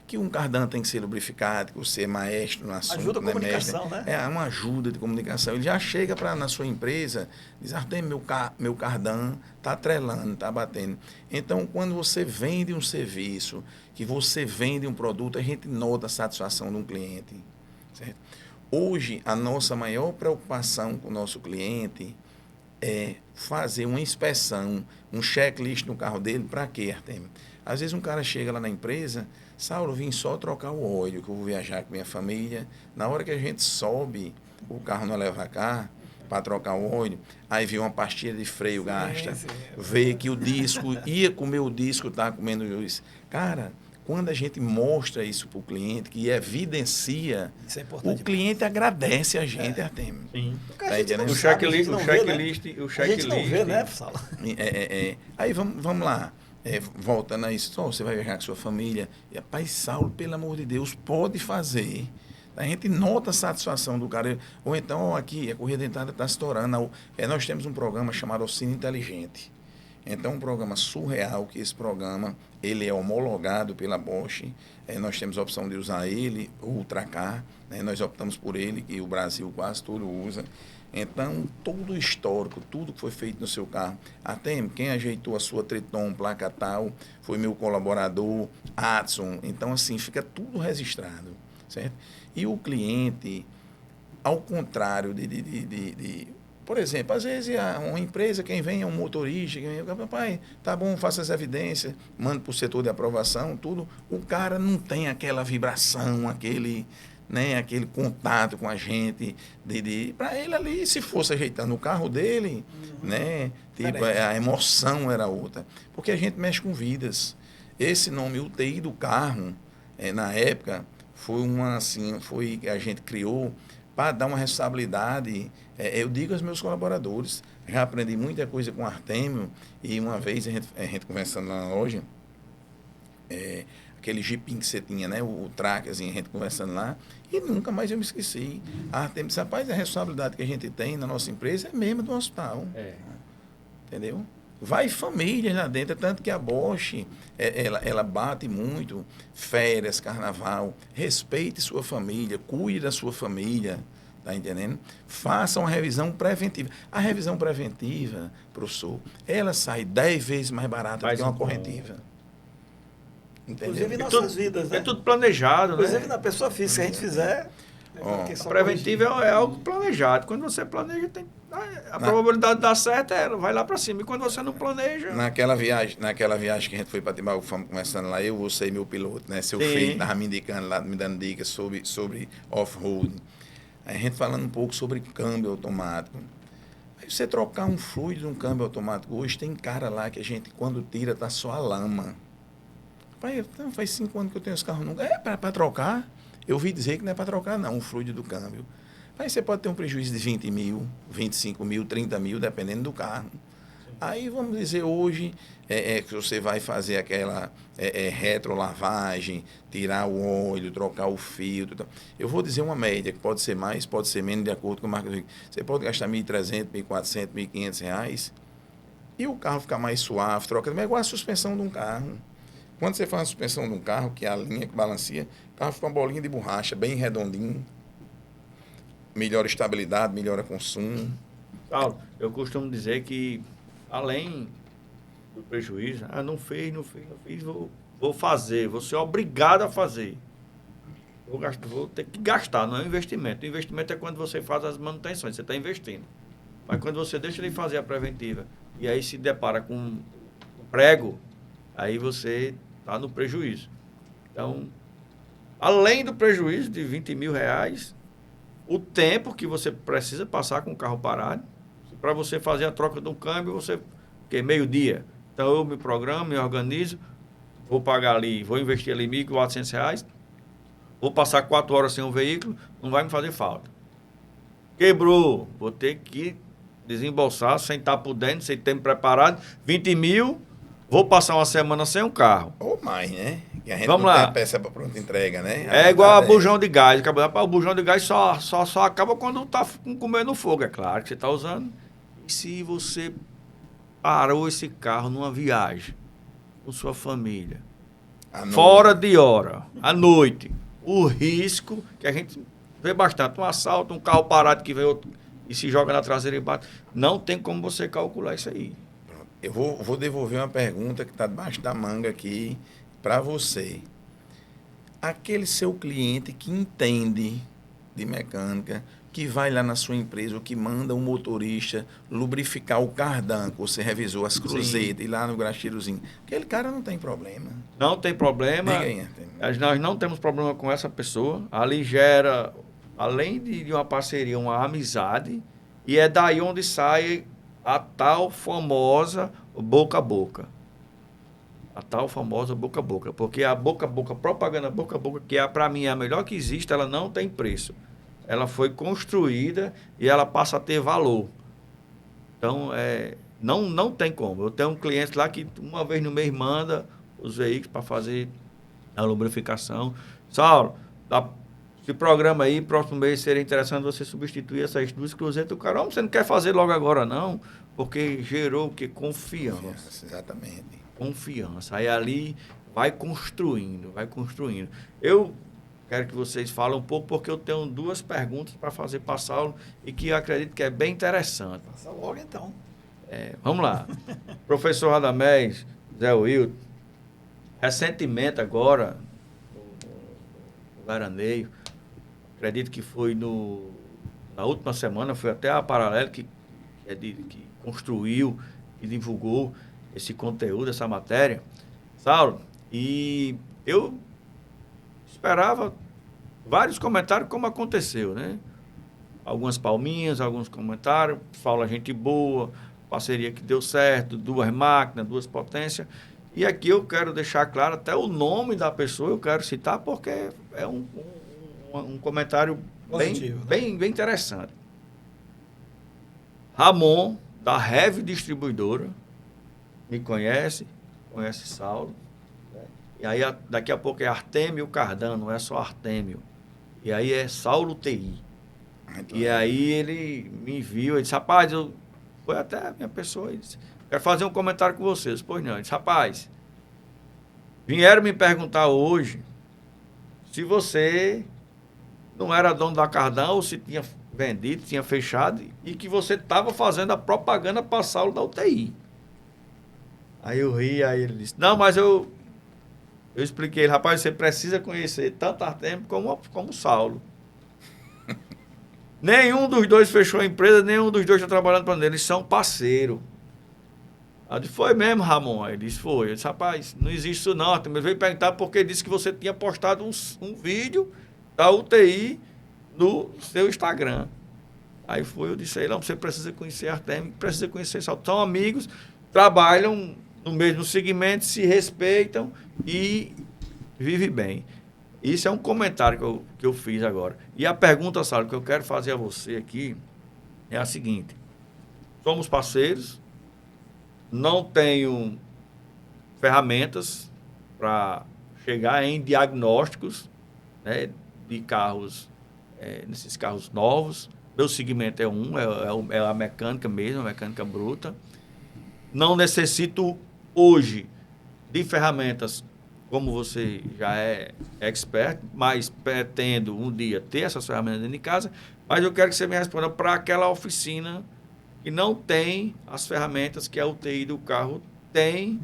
que um cardan tem que ser lubrificado, que você é maestro no assunto, Ajuda a né, mestre? comunicação, né? É uma ajuda de comunicação. Ele já chega na sua empresa, diz, Artemio, meu cardan está atrelando, está batendo. Então, quando você vende um serviço, que você vende um produto, a gente nota a satisfação de um cliente, certo? Hoje, a nossa maior preocupação com o nosso cliente é fazer uma inspeção, um checklist no carro dele, para quê, Artemio? Às vezes um cara chega lá na empresa, Saulo, eu vim só trocar o óleo, que eu vou viajar com minha família. Na hora que a gente sobe o carro no Elevacar para trocar o óleo, aí vê uma pastilha de freio gasta, vê que o disco, ia comer o disco, tá comendo isso. Cara, quando a gente mostra isso para o cliente, que evidencia, Isso é o importante. cliente agradece a gente, Artemio. Sim. Porque a Tá gente não entendendo? sabe, a gente O não vê, né? checklist. A gente não vê, né, Saulo? Aí vamos lá. Voltando a isso, você vai viajar com sua família. E, rapaz, Saulo, pelo amor de Deus, pode fazer. A gente nota a satisfação do cara. Ou então, aqui, a correia dentada está estourando. Nós temos um programa chamado Oficina Inteligente. Então, um programa surreal, que esse programa ele é homologado pela Bosch. Nós temos a opção de usar ele, o Ultracar. Nós optamos por ele, que o Brasil quase todo usa. Então, todo o histórico, tudo que foi feito no seu carro, até quem ajeitou a sua Triton, placa tal, foi meu colaborador, Adson. Então, assim, fica tudo registrado, certo? E o cliente, ao contrário por exemplo, às vezes uma empresa, quem vem é um motorista, quem vem, papai, tá bom, faça as evidências, manda para o setor de aprovação, tudo. O cara não tem aquela vibração, aquele contato com a gente, para ele ali, se fosse ajeitando o carro dele, né, tipo, a emoção era outra. Porque a gente mexe com vidas. Esse nome UTI do carro, na época, foi que a gente criou para dar uma responsabilidade. Eu digo aos meus colaboradores, já aprendi muita coisa com o Artemio, e uma vez a gente conversando lá na loja, aquele jipinho que você tinha, né? O track, assim, a gente conversando lá, e nunca mais eu me esqueci. A Artemio disse, rapaz, a responsabilidade que a gente tem na nossa empresa é mesmo do hospital. Entendeu? Vai família lá dentro, tanto que a Bosch, ela bate muito, férias, carnaval, respeite sua família, cuide da sua família, tá entendendo? Faça uma revisão preventiva. A revisão preventiva, professor, ela sai 10 vezes mais barata do que uma corretiva. Entendeu? Inclusive em nossas vidas, né? É tudo planejado, Inclusive né? na pessoa física, se a gente fizer... A preventiva é algo planejado. Quando você planeja, a probabilidade de dar certo vai lá para cima. E quando você não planeja... Naquela viagem que a gente foi para Timbaúba, fomos conversando lá, você e meu piloto, né? Seu filho estava me indicando lá, me dando dicas sobre off-road. Aí a gente falando um pouco sobre câmbio automático. Aí você trocar um fluido de um câmbio automático, hoje tem cara lá que a gente, quando tira, tá só a lama. Pai, faz 5 anos que eu tenho esse carro nunca. Para trocar? Eu ouvi dizer que não é para trocar, não, o fluido do câmbio. Aí você pode ter um prejuízo de 20 mil, 25 mil, 30 mil, dependendo do carro. Aí, vamos dizer, hoje, que você vai fazer aquela retrolavagem, tirar o óleo, trocar o filtro. Eu vou dizer uma média, que pode ser mais, pode ser menos, de acordo com a marca. Você pode gastar R$ 1.300, R$ 1.400, R$ 1.500, e o carro ficar mais suave, troca. É igual a suspensão de um carro. Quando você faz a suspensão de um carro, que é a linha que balanceia, o carro fica uma bolinha de borracha, bem redondinho. Melhora estabilidade, melhora consumo. Saulo, eu costumo dizer que, além do prejuízo, não fiz, vou fazer, vou ser obrigado a fazer. Vou ter que gastar, não é um investimento. O investimento é quando você faz as manutenções, você está investindo. Mas quando você deixa de fazer a preventiva e aí se depara com um prego, aí você está no prejuízo. Então, além do prejuízo de R$ 20 mil, o tempo que você precisa passar com o carro parado. Para você fazer a troca do câmbio, você que meio-dia. Então eu me programo, me organizo, vou pagar ali, vou investir ali R$ 1.400, vou passar 4 horas sem o veículo, não vai me fazer falta. Quebrou, vou ter que desembolsar sem estar por dentro, sem ter me preparado, 20 mil, vou passar uma semana sem um carro. Ou mais, né? Que a gente Vamos não lá. tem a peça para pronta entrega, né? É igual a verdade bujão de gás. O bujão de gás só acaba quando tá comendo fogo, é claro que você está usando. E se você parou esse carro numa viagem com sua família, À noite. fora de hora, à noite, o risco que a gente vê bastante, um assalto, um carro parado que vem outro e se joga na traseira e bate, não tem como você calcular isso aí. Eu vou devolver uma pergunta que está debaixo da manga aqui para você. Aquele seu cliente que entende de mecânica, que vai lá na sua empresa, ou que manda um motorista lubrificar o cardan, que você revisou as cruzetas, e lá no graxeirozinho, aquele cara não tem problema. Não tem problema. Diga aí, Artemio. Nós não temos problema com essa pessoa. Ali gera, além de uma parceria, uma amizade. E é daí onde sai a tal famosa boca a boca. A tal famosa boca a boca. Porque a boca a boca, propaganda boca a boca, que para mim é a melhor que existe, ela não tem preço. Ela foi construída e ela passa a ter valor. Então, não tem como. Eu tenho um cliente lá que uma vez no mês manda os veículos para fazer a lubrificação. Saulo, se programa aí, próximo mês seria interessante você substituir essas 2 cruzetas. O cara, você não quer fazer logo agora não, porque gerou o quê? Confiança. Exatamente. Confiança. Aí ali vai construindo. Eu quero que vocês falem um pouco, porque eu tenho 2 perguntas para fazer para Saulo e que eu acredito que é bem interessante. Passa logo então. Vamos lá. Professor Radamés, Zé Wilton, recentemente agora, no veraneio, acredito que foi na última semana, foi até a Paralelo que construiu e divulgou esse conteúdo, essa matéria. Saulo, e eu esperava vários comentários como aconteceu, né? Algumas palminhas, alguns comentários, fala gente boa, parceria que deu certo, 2 máquinas, 2 potências. E aqui eu quero deixar claro até o nome da pessoa, eu quero citar porque é um comentário Positivo, bem interessante. Ramon, da Heavy Distribuidora, me conhece Saulo. E aí daqui a pouco é Artemio Cardan, não é só Artemio. E aí é Saulo TI. E aí ele me enviou, ele disse, rapaz, foi até a minha pessoa, ele disse, quero fazer um comentário com vocês. Pois não, ele disse, rapaz, vieram me perguntar hoje se você não era dono da Cardan ou se tinha vendido, tinha fechado e que você estava fazendo a propaganda para Saulo da UTI. Aí eu ri, aí ele disse, não, mas eu expliquei, rapaz, você precisa conhecer tanto Artemio como Saulo. Nenhum dos dois fechou a empresa, nenhum dos dois está trabalhando para ele. Eles são parceiros. Aí disse, foi mesmo, Ramon? Aí ele disse, foi. Eu disse, rapaz, não existe isso não. Artemio veio perguntar porque disse que você tinha postado um vídeo da UTI no seu Instagram. Aí foi, eu disse, aí não, você precisa conhecer Artemio, precisa conhecer Saulo. São amigos, trabalham no mesmo segmento, se respeitam e vivem bem. Isso é um comentário que eu fiz agora. E a pergunta, Saulo, que eu quero fazer a você aqui é a seguinte. Somos parceiros, não tenho ferramentas para chegar em diagnósticos, né, de carros, nesses carros novos. Meu segmento é a mecânica mesmo, a mecânica bruta. Não necessito hoje de ferramentas como você já é expert, mas pretendo um dia ter essas ferramentas dentro de casa, mas eu quero que você me responda para aquela oficina que não tem as ferramentas que a UTI do carro tem,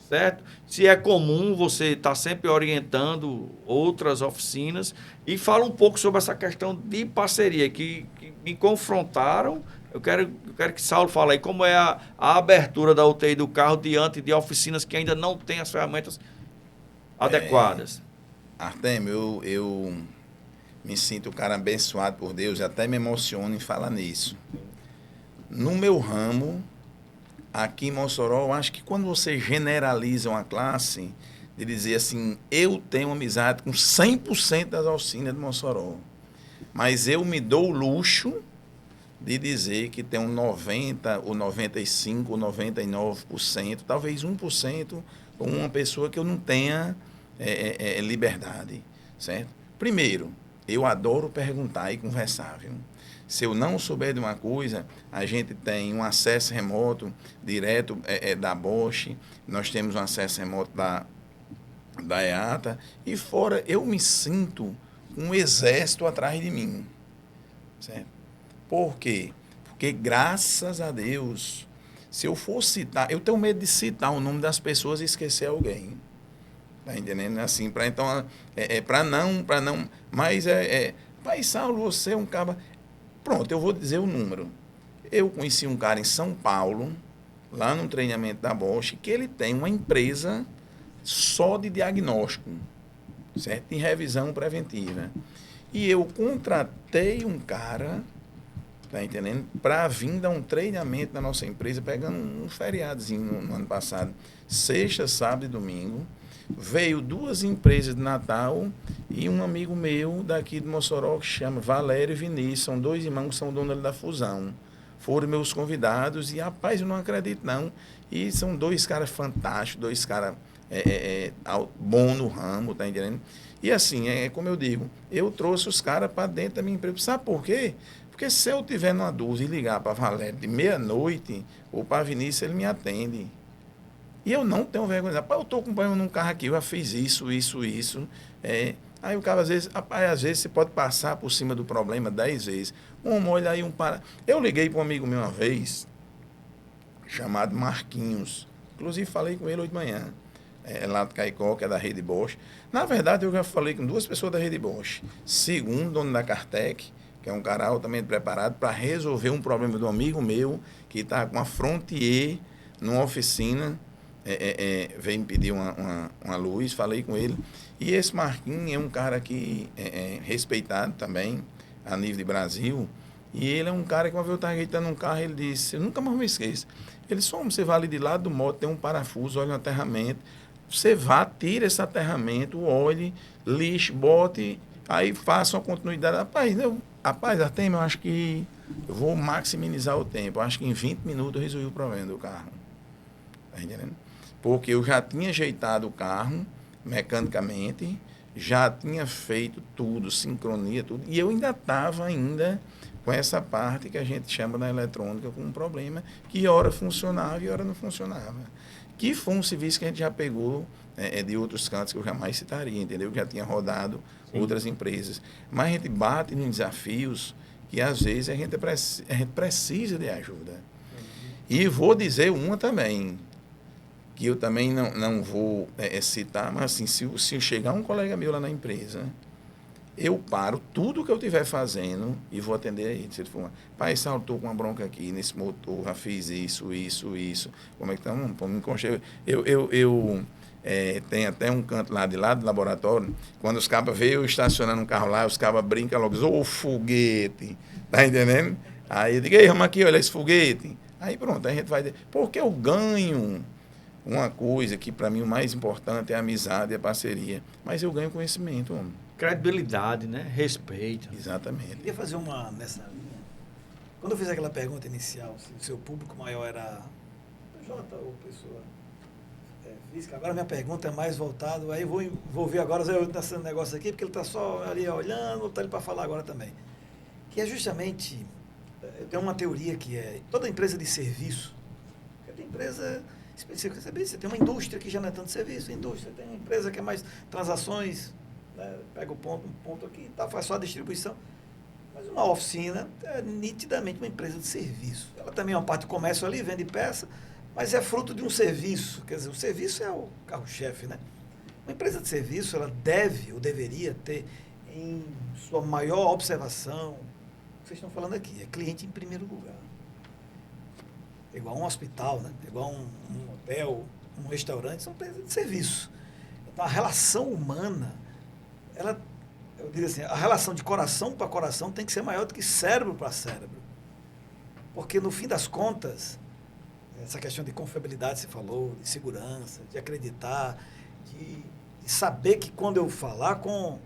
certo? Se é comum você estar sempre orientando outras oficinas e fala um pouco sobre essa questão de parceria que me confrontaram. Eu quero que Saulo fale aí como é a abertura da UTI do carro diante de oficinas que ainda não têm as ferramentas adequadas. Artemio, me sinto um cara abençoado por Deus e até me emociono em falar nisso. No meu ramo, aqui em Mossoró, eu acho que quando você generaliza uma classe, de dizer assim, eu tenho amizade com 100% das oficinas de Mossoró, mas eu me dou o luxo de dizer que tem um 90%, ou 95%, ou 99%, talvez 1%, com uma pessoa que eu não tenha liberdade, certo? Primeiro, eu adoro perguntar e conversar, viu? Se eu não souber de uma coisa, a gente tem um acesso remoto direto da Bosch, nós temos um acesso remoto da EATA, e fora eu me sinto um exército atrás de mim, certo? Por quê? Porque graças a Deus, se eu for citar, eu tenho medo de citar o nome das pessoas e esquecer alguém. Tá entendendo? Assim, para então, para não, mas Pai Saulo, você é um cara. Pronto, eu vou dizer o número. Eu conheci um cara em São Paulo, lá no treinamento da Bosch, que ele tem uma empresa só de diagnóstico, certo? De revisão preventiva. E eu contratei um cara, tá entendendo? Para vir dar um treinamento na nossa empresa, pegando um feriadozinho no ano passado, sexta, sábado e domingo. Veio 2 empresas de Natal e um amigo meu daqui de Mossoró que chama Valério e Vinícius, são 2 irmãos que são donos da Fusão. Foram meus convidados e, rapaz, eu não acredito não. E são 2 caras fantásticos, 2 caras bons no ramo, tá entendendo? E assim, como eu digo, eu trouxe os caras para dentro da minha empresa. Sabe por quê? Porque se eu tiver numa dúvida e ligar para Valério de meia-noite ou para Vinícius, ele me atende. E eu não tenho vergonha. Rapaz, eu estou acompanhando um carro aqui, eu já fiz isso. Aí o cara, às vezes você pode passar por cima do problema 10 vezes. Olha aí, para. Eu liguei para um amigo meu uma vez, chamado Marquinhos. Inclusive, falei com ele hoje de manhã. Lá do Caicó, que é da Rede Bosch. Na verdade, eu já falei com 2 pessoas da Rede Bosch. Segundo, dono da Cartec, que é um cara altamente preparado para resolver um problema de um amigo meu, que está com uma Frontier numa oficina. Veio me pedir uma luz, falei com ele. E esse Marquinhos é um cara que respeitado também, a nível de Brasil. E ele é um cara que uma vez eu estava ajeitando um carro, ele disse, eu nunca mais me esqueço. Ele disse, você vai ali de lado do moto, tem um parafuso, olha um aterramento. Você vá, tira esse aterramento, olhe, lixe, bote, aí faça uma continuidade. Rapaz, Artemio, eu acho que eu vou maximizar o tempo. Eu acho que em 20 minutos eu resolvi o problema do carro. Tá entendendo? Porque eu já tinha ajeitado o carro mecanicamente, já tinha feito tudo, sincronia, tudo, e eu ainda estava com essa parte que a gente chama da eletrônica com um problema que hora funcionava e hora não funcionava. Que foi um serviço que a gente já pegou de outros cantos que eu jamais citaria, entendeu? Que já tinha rodado outras empresas. Mas a gente bate em desafios que às vezes a gente precisa de ajuda. E vou dizer uma também, que eu também não vou citar, mas assim, se chegar um colega meu lá na empresa, eu paro tudo que eu estiver fazendo e vou atender a ele. Se ele for, pai, Saulo, estou com uma bronca aqui nesse motor, já fiz isso. Como é que está? Me conchego. Eu tenho até um canto lá de lado do laboratório, quando os cabas veem eu estacionando um carro lá, os cabas brincam logo, ô foguete, tá entendendo? Aí eu digo, ei, vamos aqui, olha esse foguete. Aí pronto, a gente vai... Porque eu ganho uma coisa que para mim o mais importante é a amizade e a parceria. Mas eu ganho conhecimento, homem. Credibilidade, né? Respeito. Exatamente. Eu queria fazer uma nessa linha. Quando eu fiz aquela pergunta inicial, se o seu público maior era PJ ou pessoa física, agora minha pergunta é mais voltada, aí eu vou ver agora nesse negócio aqui, porque ele está só ali olhando, vou botar ele para falar agora também. Que é justamente, eu tenho uma teoria que é, toda empresa de serviço, tem empresa... Você tem uma indústria que já não é tanto serviço, tem uma empresa que é mais transações, né? Pega um ponto aqui, faz só a distribuição. Mas uma oficina é nitidamente uma empresa de serviço. Ela também é uma parte de comércio ali, vende peça, mas é fruto de um serviço. Quer dizer, o serviço é o carro-chefe, né? Uma empresa de serviço, ela deve ou deveria ter em sua maior observação, o que vocês estão falando aqui, é cliente em primeiro lugar. Igual um hospital, né? Igual um hotel, um restaurante, são empresas de serviço. Então, a relação humana, ela eu digo assim, a relação de coração para coração tem que ser maior do que cérebro para cérebro. Porque, no fim das contas, essa questão de confiabilidade, você falou, de segurança, de acreditar, de saber que quando eu falar com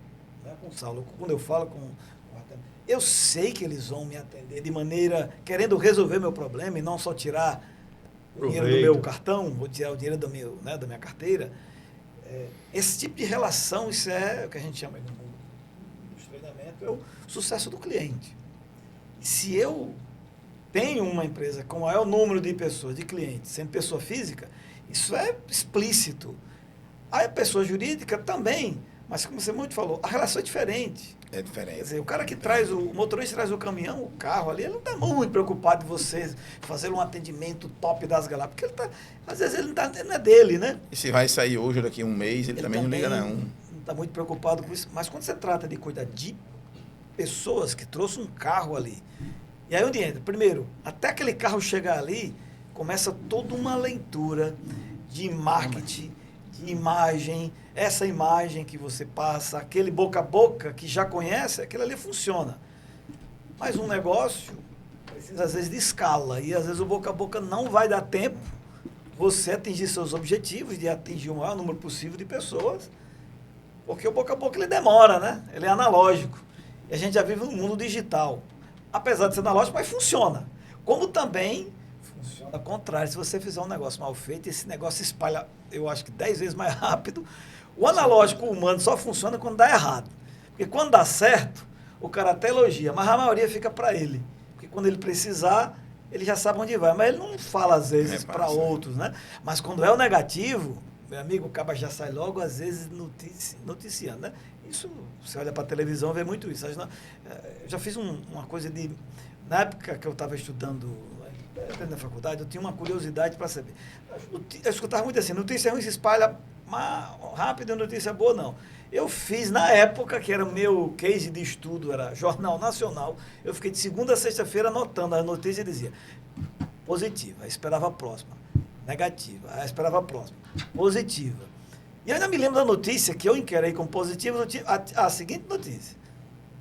o Saulo, quando eu falo com o Artemio, eu sei que eles vão me atender de maneira, querendo resolver meu problema e não só tirar o dinheiro do meu cartão, ou tirar o dinheiro do meu, da minha carteira. Esse tipo de relação, isso é o que a gente chama no mundo dos treinamentos, é o sucesso do cliente. E se eu tenho uma empresa com o maior número de pessoas, de clientes, sendo pessoa física, isso é explícito. A pessoa jurídica também, mas como você muito falou, a relação é diferente. É diferente. Quer dizer, o cara que traz o motorista traz o caminhão, o carro ali, ele não está muito preocupado de você fazer um atendimento top das galáxias, porque ele tá, às vezes ele não é dele, né? E se vai sair hoje ou daqui a um mês, ele também não liga não. Não está muito preocupado com isso. Mas quando você trata de cuidar de pessoas que trouxeram um carro ali, e aí onde entra? Primeiro, até aquele carro chegar ali, começa toda uma leitura de marketing, de imagem, essa imagem que você passa, aquele boca a boca que já conhece, aquilo ali funciona. Mas um negócio precisa, às vezes, de escala, e às vezes o boca a boca não vai dar tempo você atingir seus objetivos, de atingir o maior número possível de pessoas, porque o boca a boca ele demora, né? Ele é analógico. E a gente já vive num mundo digital. Apesar de ser analógico, mas funciona. Como também funciona ao contrário. Se você fizer um negócio mal feito, esse negócio se espalha, eu acho que 10 vezes mais rápido. O analógico humano só funciona quando dá errado. Porque quando dá certo, o cara até elogia, mas a maioria fica para ele. Porque quando ele precisar, ele já sabe onde vai. Mas ele não fala, às vezes, para outros, né? Mas quando é o negativo, meu amigo, o cara já sai logo, às vezes, noticiando, né? Isso, você olha para a televisão, vê muito isso. Eu já fiz uma coisa de... Na época que eu estava estudando na faculdade, eu tinha uma curiosidade para saber. Eu escutava muito assim, notícia ruim se espalha rápido, notícia boa não. Eu fiz na época, que era o meu case de estudo, era Jornal Nacional, eu fiquei de segunda a sexta-feira anotando a notícia e dizia positiva, esperava a próxima, negativa, esperava a próxima, positiva. E eu ainda me lembro da notícia que eu encarei como positiva, a seguinte notícia.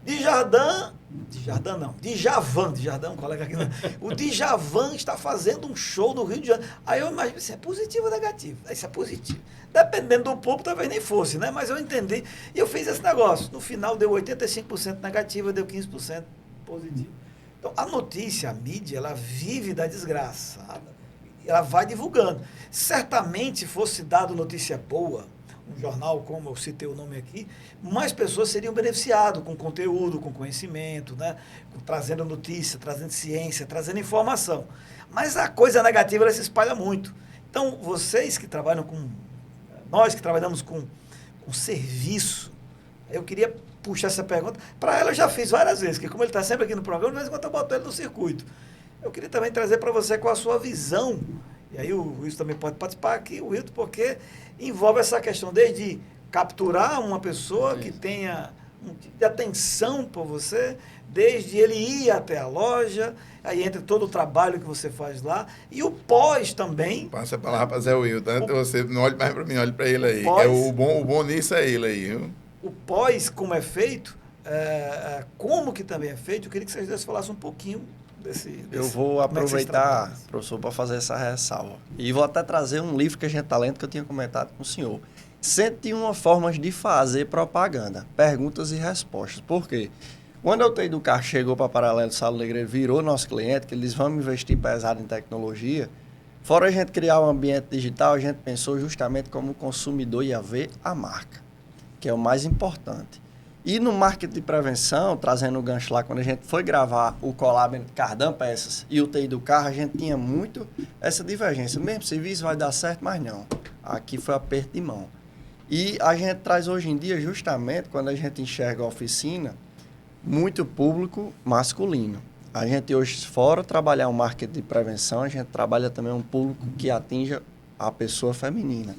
Djavan, um colega aqui, o Djavan está fazendo um show no Rio de Janeiro. Aí eu imaginei, isso é positivo ou negativo? Isso é positivo. Dependendo do público, talvez nem fosse, né? Mas eu entendi. E eu fiz esse negócio. No final deu 85% negativa, deu 15% positivo. Então, a notícia, a mídia, ela vive da desgraça. Ela vai divulgando. Certamente, se fosse dado notícia boa, um jornal, como eu citei o nome aqui, mais pessoas seriam beneficiadas com conteúdo, com conhecimento, né? Trazendo notícia, trazendo ciência, trazendo informação. Mas a coisa negativa, ela se espalha muito. Então, vocês que trabalham nós que trabalhamos com serviço, eu queria puxar essa pergunta. Para ela eu já fiz várias vezes, porque como ele está sempre aqui no programa, de vez em quando eu boto ele no circuito. Eu queria também trazer para você qual a sua visão, e aí o Wilson também pode participar aqui, o Wilton, porque envolve essa questão desde capturar uma pessoa que tenha um tipo de atenção por você, desde ele ir até a loja, aí entra todo o trabalho que você faz lá, e o pós também. Passa a palavra para Zé Wilton, você não olhe mais para mim, olhe para ele aí. Pós, o bom nisso é ele aí, viu? O pós, como é feito, como que também é feito, eu queria que vocês dois falassem um pouquinho desse eu vou aproveitar, professor, para fazer essa ressalva. E vou até trazer um livro que a gente está lendo, que eu tinha comentado com o senhor. 101 formas de fazer propaganda. Perguntas e respostas. Por quê? Quando a UTI do carro chegou para Paralelo Saulo Negreiro, virou nosso cliente, que eles vão investir pesado em tecnologia, fora a gente criar um ambiente digital, a gente pensou justamente como o consumidor ia ver a marca, que é o mais importante. E no marketing de prevenção, trazendo o gancho lá, quando a gente foi gravar o collab entre Cardan Peças e o TI do carro, a gente tinha muito essa divergência. O mesmo serviço vai dar certo, mas não. Aqui foi aperto de mão. E a gente traz hoje em dia, justamente, quando a gente enxerga a oficina, muito público masculino. A gente hoje, fora trabalhar o marketing de prevenção, a gente trabalha também um público que atinja a pessoa feminina.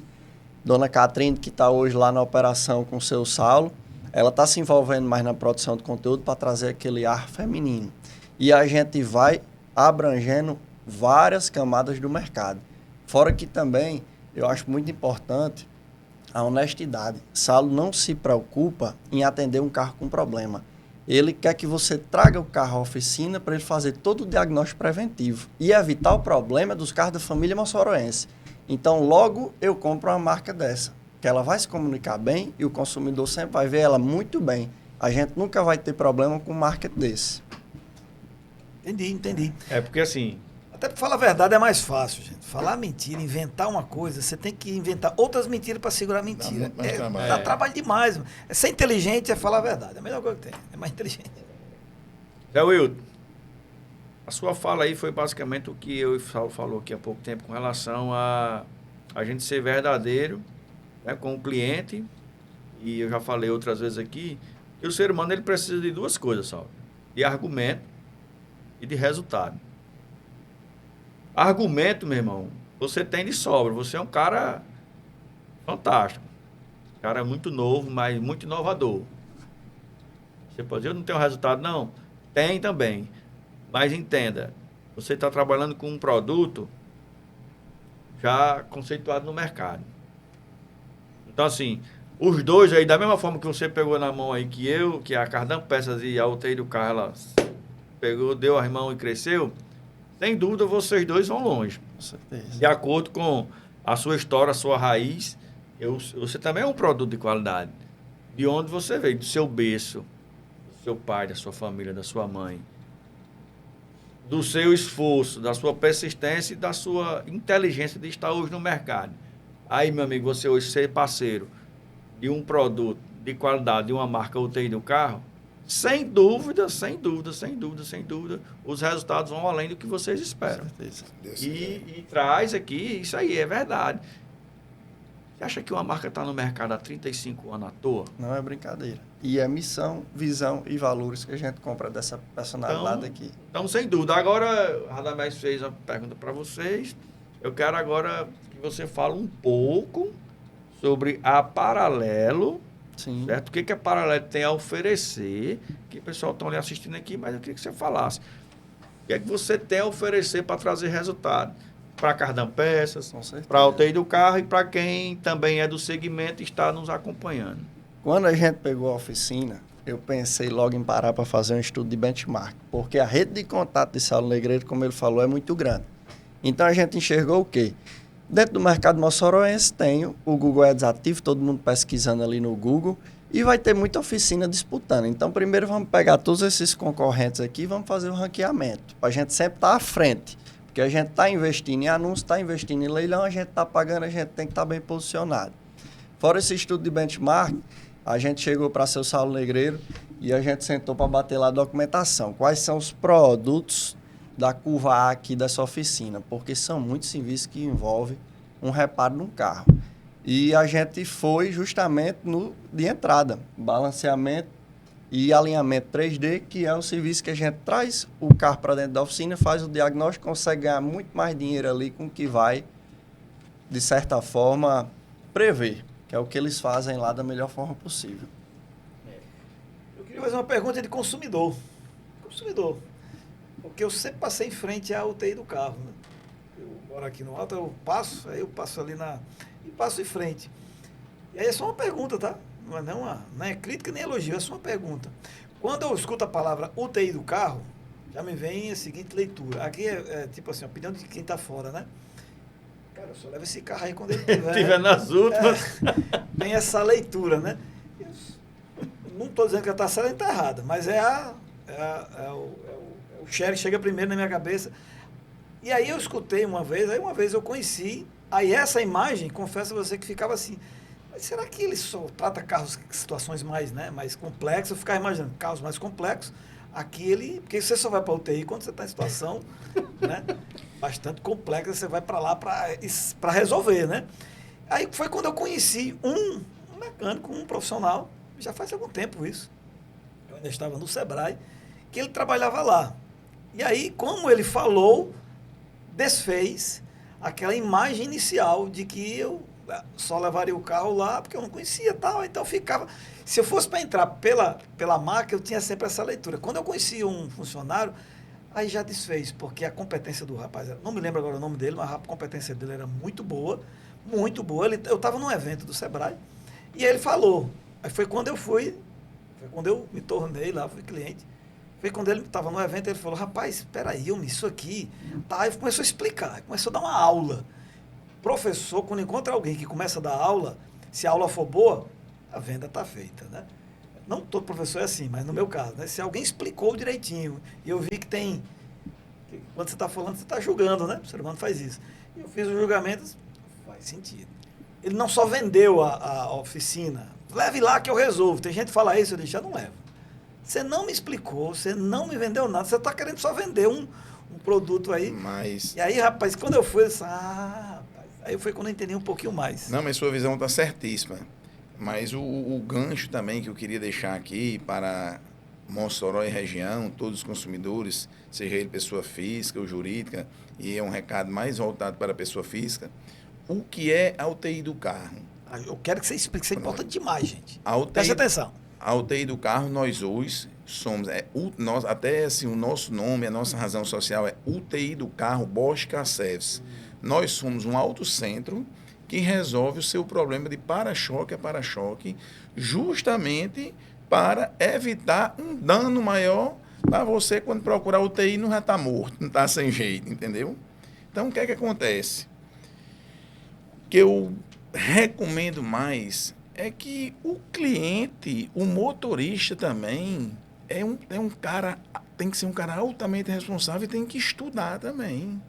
Dona Catrine, que está hoje lá na operação com o seu Saulo, ela está se envolvendo mais na produção de conteúdo para trazer aquele ar feminino. E a gente vai abrangendo várias camadas do mercado. Fora que também, eu acho muito importante A honestidade. Saulo não se preocupa em atender um carro com problema. Ele quer que você traga o carro à oficina para ele fazer todo o diagnóstico preventivo e evitar o problema dos carros da família moçoroense. Então, logo eu compro uma marca dessa, que ela vai se comunicar bem e o consumidor sempre vai ver ela muito bem. A gente nunca vai ter problema com um market desse. Entendi. É porque assim, Até pra falar a verdade é mais fácil, gente. Falar mentira, inventar uma coisa, você tem que inventar outras mentiras para segurar a mentira. muito mais trabalho. Dá trabalho demais. Mano. Ser inteligente é falar a verdade. É a melhor coisa que tem. É mais inteligente. Zé Wilton, a sua fala aí foi basicamente o que eu e o Saulo falou aqui há pouco tempo com relação a gente ser verdadeiro, né, com o cliente. E eu já falei outras vezes aqui que o ser humano ele precisa de duas coisas, Saulo: de argumento e de resultado. Argumento, meu irmão, você tem de sobra. Você é um cara fantástico. Cara muito novo, mas muito inovador. Você pode dizer, eu não tenho resultado, não? Tem também. Mas entenda, você está trabalhando com um produto já conceituado no mercado. Então, assim, os dois aí, da mesma forma que você pegou na mão aí, que a Cardan Peças e a UTI do carro, ela pegou, deu as mãos e cresceu, sem dúvida vocês dois vão longe. Com certeza. De acordo com a sua história, a sua raiz, você também é um produto de qualidade. De onde você veio, do seu berço, do seu pai, da sua família, da sua mãe, do seu esforço, da sua persistência e da sua inteligência de estar hoje no mercado. Aí, meu amigo, você hoje ser parceiro de um produto de qualidade, de uma marca UTI do carro, sem dúvida, os resultados vão além do que vocês esperam. E traz aqui, isso aí, é verdade. Você acha que uma marca está no mercado há 35 anos à toa? Não é brincadeira. E é missão, visão e valores que a gente compra dessa personalidade aqui. Então, sem dúvida. Agora, o Radamés fez a pergunta para vocês. Eu quero agora que você fale um pouco sobre a Paralelo. Sim. Certo? O que a Paralelo tem a oferecer? Que o pessoal está ali assistindo aqui, mas eu queria que você falasse. O que é que você tem a oferecer para trazer resultado? Para a Cardan Peças, para a UTI do carro e para quem também é do segmento e está nos acompanhando. Quando a gente pegou a oficina, eu pensei logo em parar para fazer um estudo de benchmark, porque a rede de contato de Saulo Negreiro, como ele falou, é muito grande. Então a gente enxergou o quê? Dentro do mercado moçoroense tem o Google Ads ativo, todo mundo pesquisando ali no Google, e vai ter muita oficina disputando. Então, primeiro vamos pegar todos esses concorrentes aqui e vamos fazer um ranqueamento, para a gente sempre estar à frente. Porque a gente está investindo em anúncio, está investindo em leilão, a gente está pagando, a gente tem que estar bem posicionado. Fora esse estudo de benchmark, a gente chegou para seu Saulo Negreiro e a gente sentou para bater lá a documentação. Quais são os produtos da curva A aqui dessa oficina? Porque são muitos serviços que envolvem um reparo num carro. E a gente foi justamente no de entrada, balanceamento e alinhamento 3D, que é um serviço que a gente traz o carro para dentro da oficina, faz o diagnóstico, consegue ganhar muito mais dinheiro ali com o que vai, de certa forma, prever, que é o que eles fazem lá da melhor forma possível. Eu queria fazer uma pergunta de consumidor. Porque eu sempre passei em frente à UTI do carro. Né? Eu moro aqui no alto, eu passo ali e passo em frente. E aí é só uma pergunta, tá? Não é crítica nem elogio, é só uma pergunta. Quando eu escuto a palavra UTI do carro, já me vem a seguinte leitura. Aqui é tipo assim, a opinião de quem está fora, né? Cara, eu só levo esse carro aí quando ele Tiver nas últimas. Vem essa leitura, né? Não estou dizendo que ela está certa nem está errada, mas o share chega primeiro na minha cabeça. E aí eu escutei uma vez eu conheci, aí essa imagem, confesso a você que ficava assim, mas será que ele só trata carros, situações mais complexas? Eu ficava imaginando, carros mais complexos, porque você só vai para a UTI quando você está em situação né, bastante complexa, você vai para lá para resolver, né? Aí foi quando eu conheci um mecânico, um profissional, já faz algum tempo isso, eu ainda estava no Sebrae, que ele trabalhava lá. E aí, como ele falou, desfez aquela imagem inicial de que eu só levaria o carro lá porque eu não conhecia tal, então ficava... Se eu fosse para entrar pela marca, eu tinha sempre essa leitura. Quando eu conhecia um funcionário, aí já desfez, porque a competência do rapaz, não me lembro agora o nome dele, mas a competência dele era muito boa, muito boa. Eu estava num evento do Sebrae e ele falou. Aí foi quando eu fui, foi quando eu me tornei lá, fui cliente. Foi quando ele estava no evento, ele falou, rapaz, espera aí, isso aqui. Tá, aí começou a explicar, começou a dar uma aula. Professor, quando encontra alguém que começa a dar aula, se a aula for boa, a venda está feita, né? Não todo professor é assim, mas no meu caso, né? Se alguém explicou direitinho, e eu vi que tem... Quando você está falando, você está julgando, né? O ser humano faz isso. E eu fiz os julgamentos, faz sentido. Ele não só vendeu a oficina, leve lá que eu resolvo. Tem gente que fala isso, eu disse, eu não levo. Você não me explicou, você não me vendeu nada, você está querendo só vender um produto aí. Mas... E aí, rapaz, quando eu fui, eu disse, rapaz. Aí foi quando eu entendi um pouquinho mais. Não, mas sua visão está certíssima. Mas o gancho também que eu queria deixar aqui para Mossoró e região, todos os consumidores, seja ele pessoa física ou jurídica, e é um recado mais voltado para a pessoa física, o que é a UTI do carro? Eu quero que você explique, isso é importante demais, gente. A UTI, Preste atenção. A UTI do carro, nós hoje somos, até assim, o nosso nome, a nossa razão social é UTI do carro Bosch Car Service. Nós somos um autocentro que resolve o seu problema de para-choque a para-choque, justamente para evitar um dano maior para você quando procurar UTI não já está morto, não está sem jeito, entendeu? Então, o que é que acontece? O que eu recomendo mais é que o cliente, o motorista também, é um cara, tem que ser um cara altamente responsável e tem que estudar também.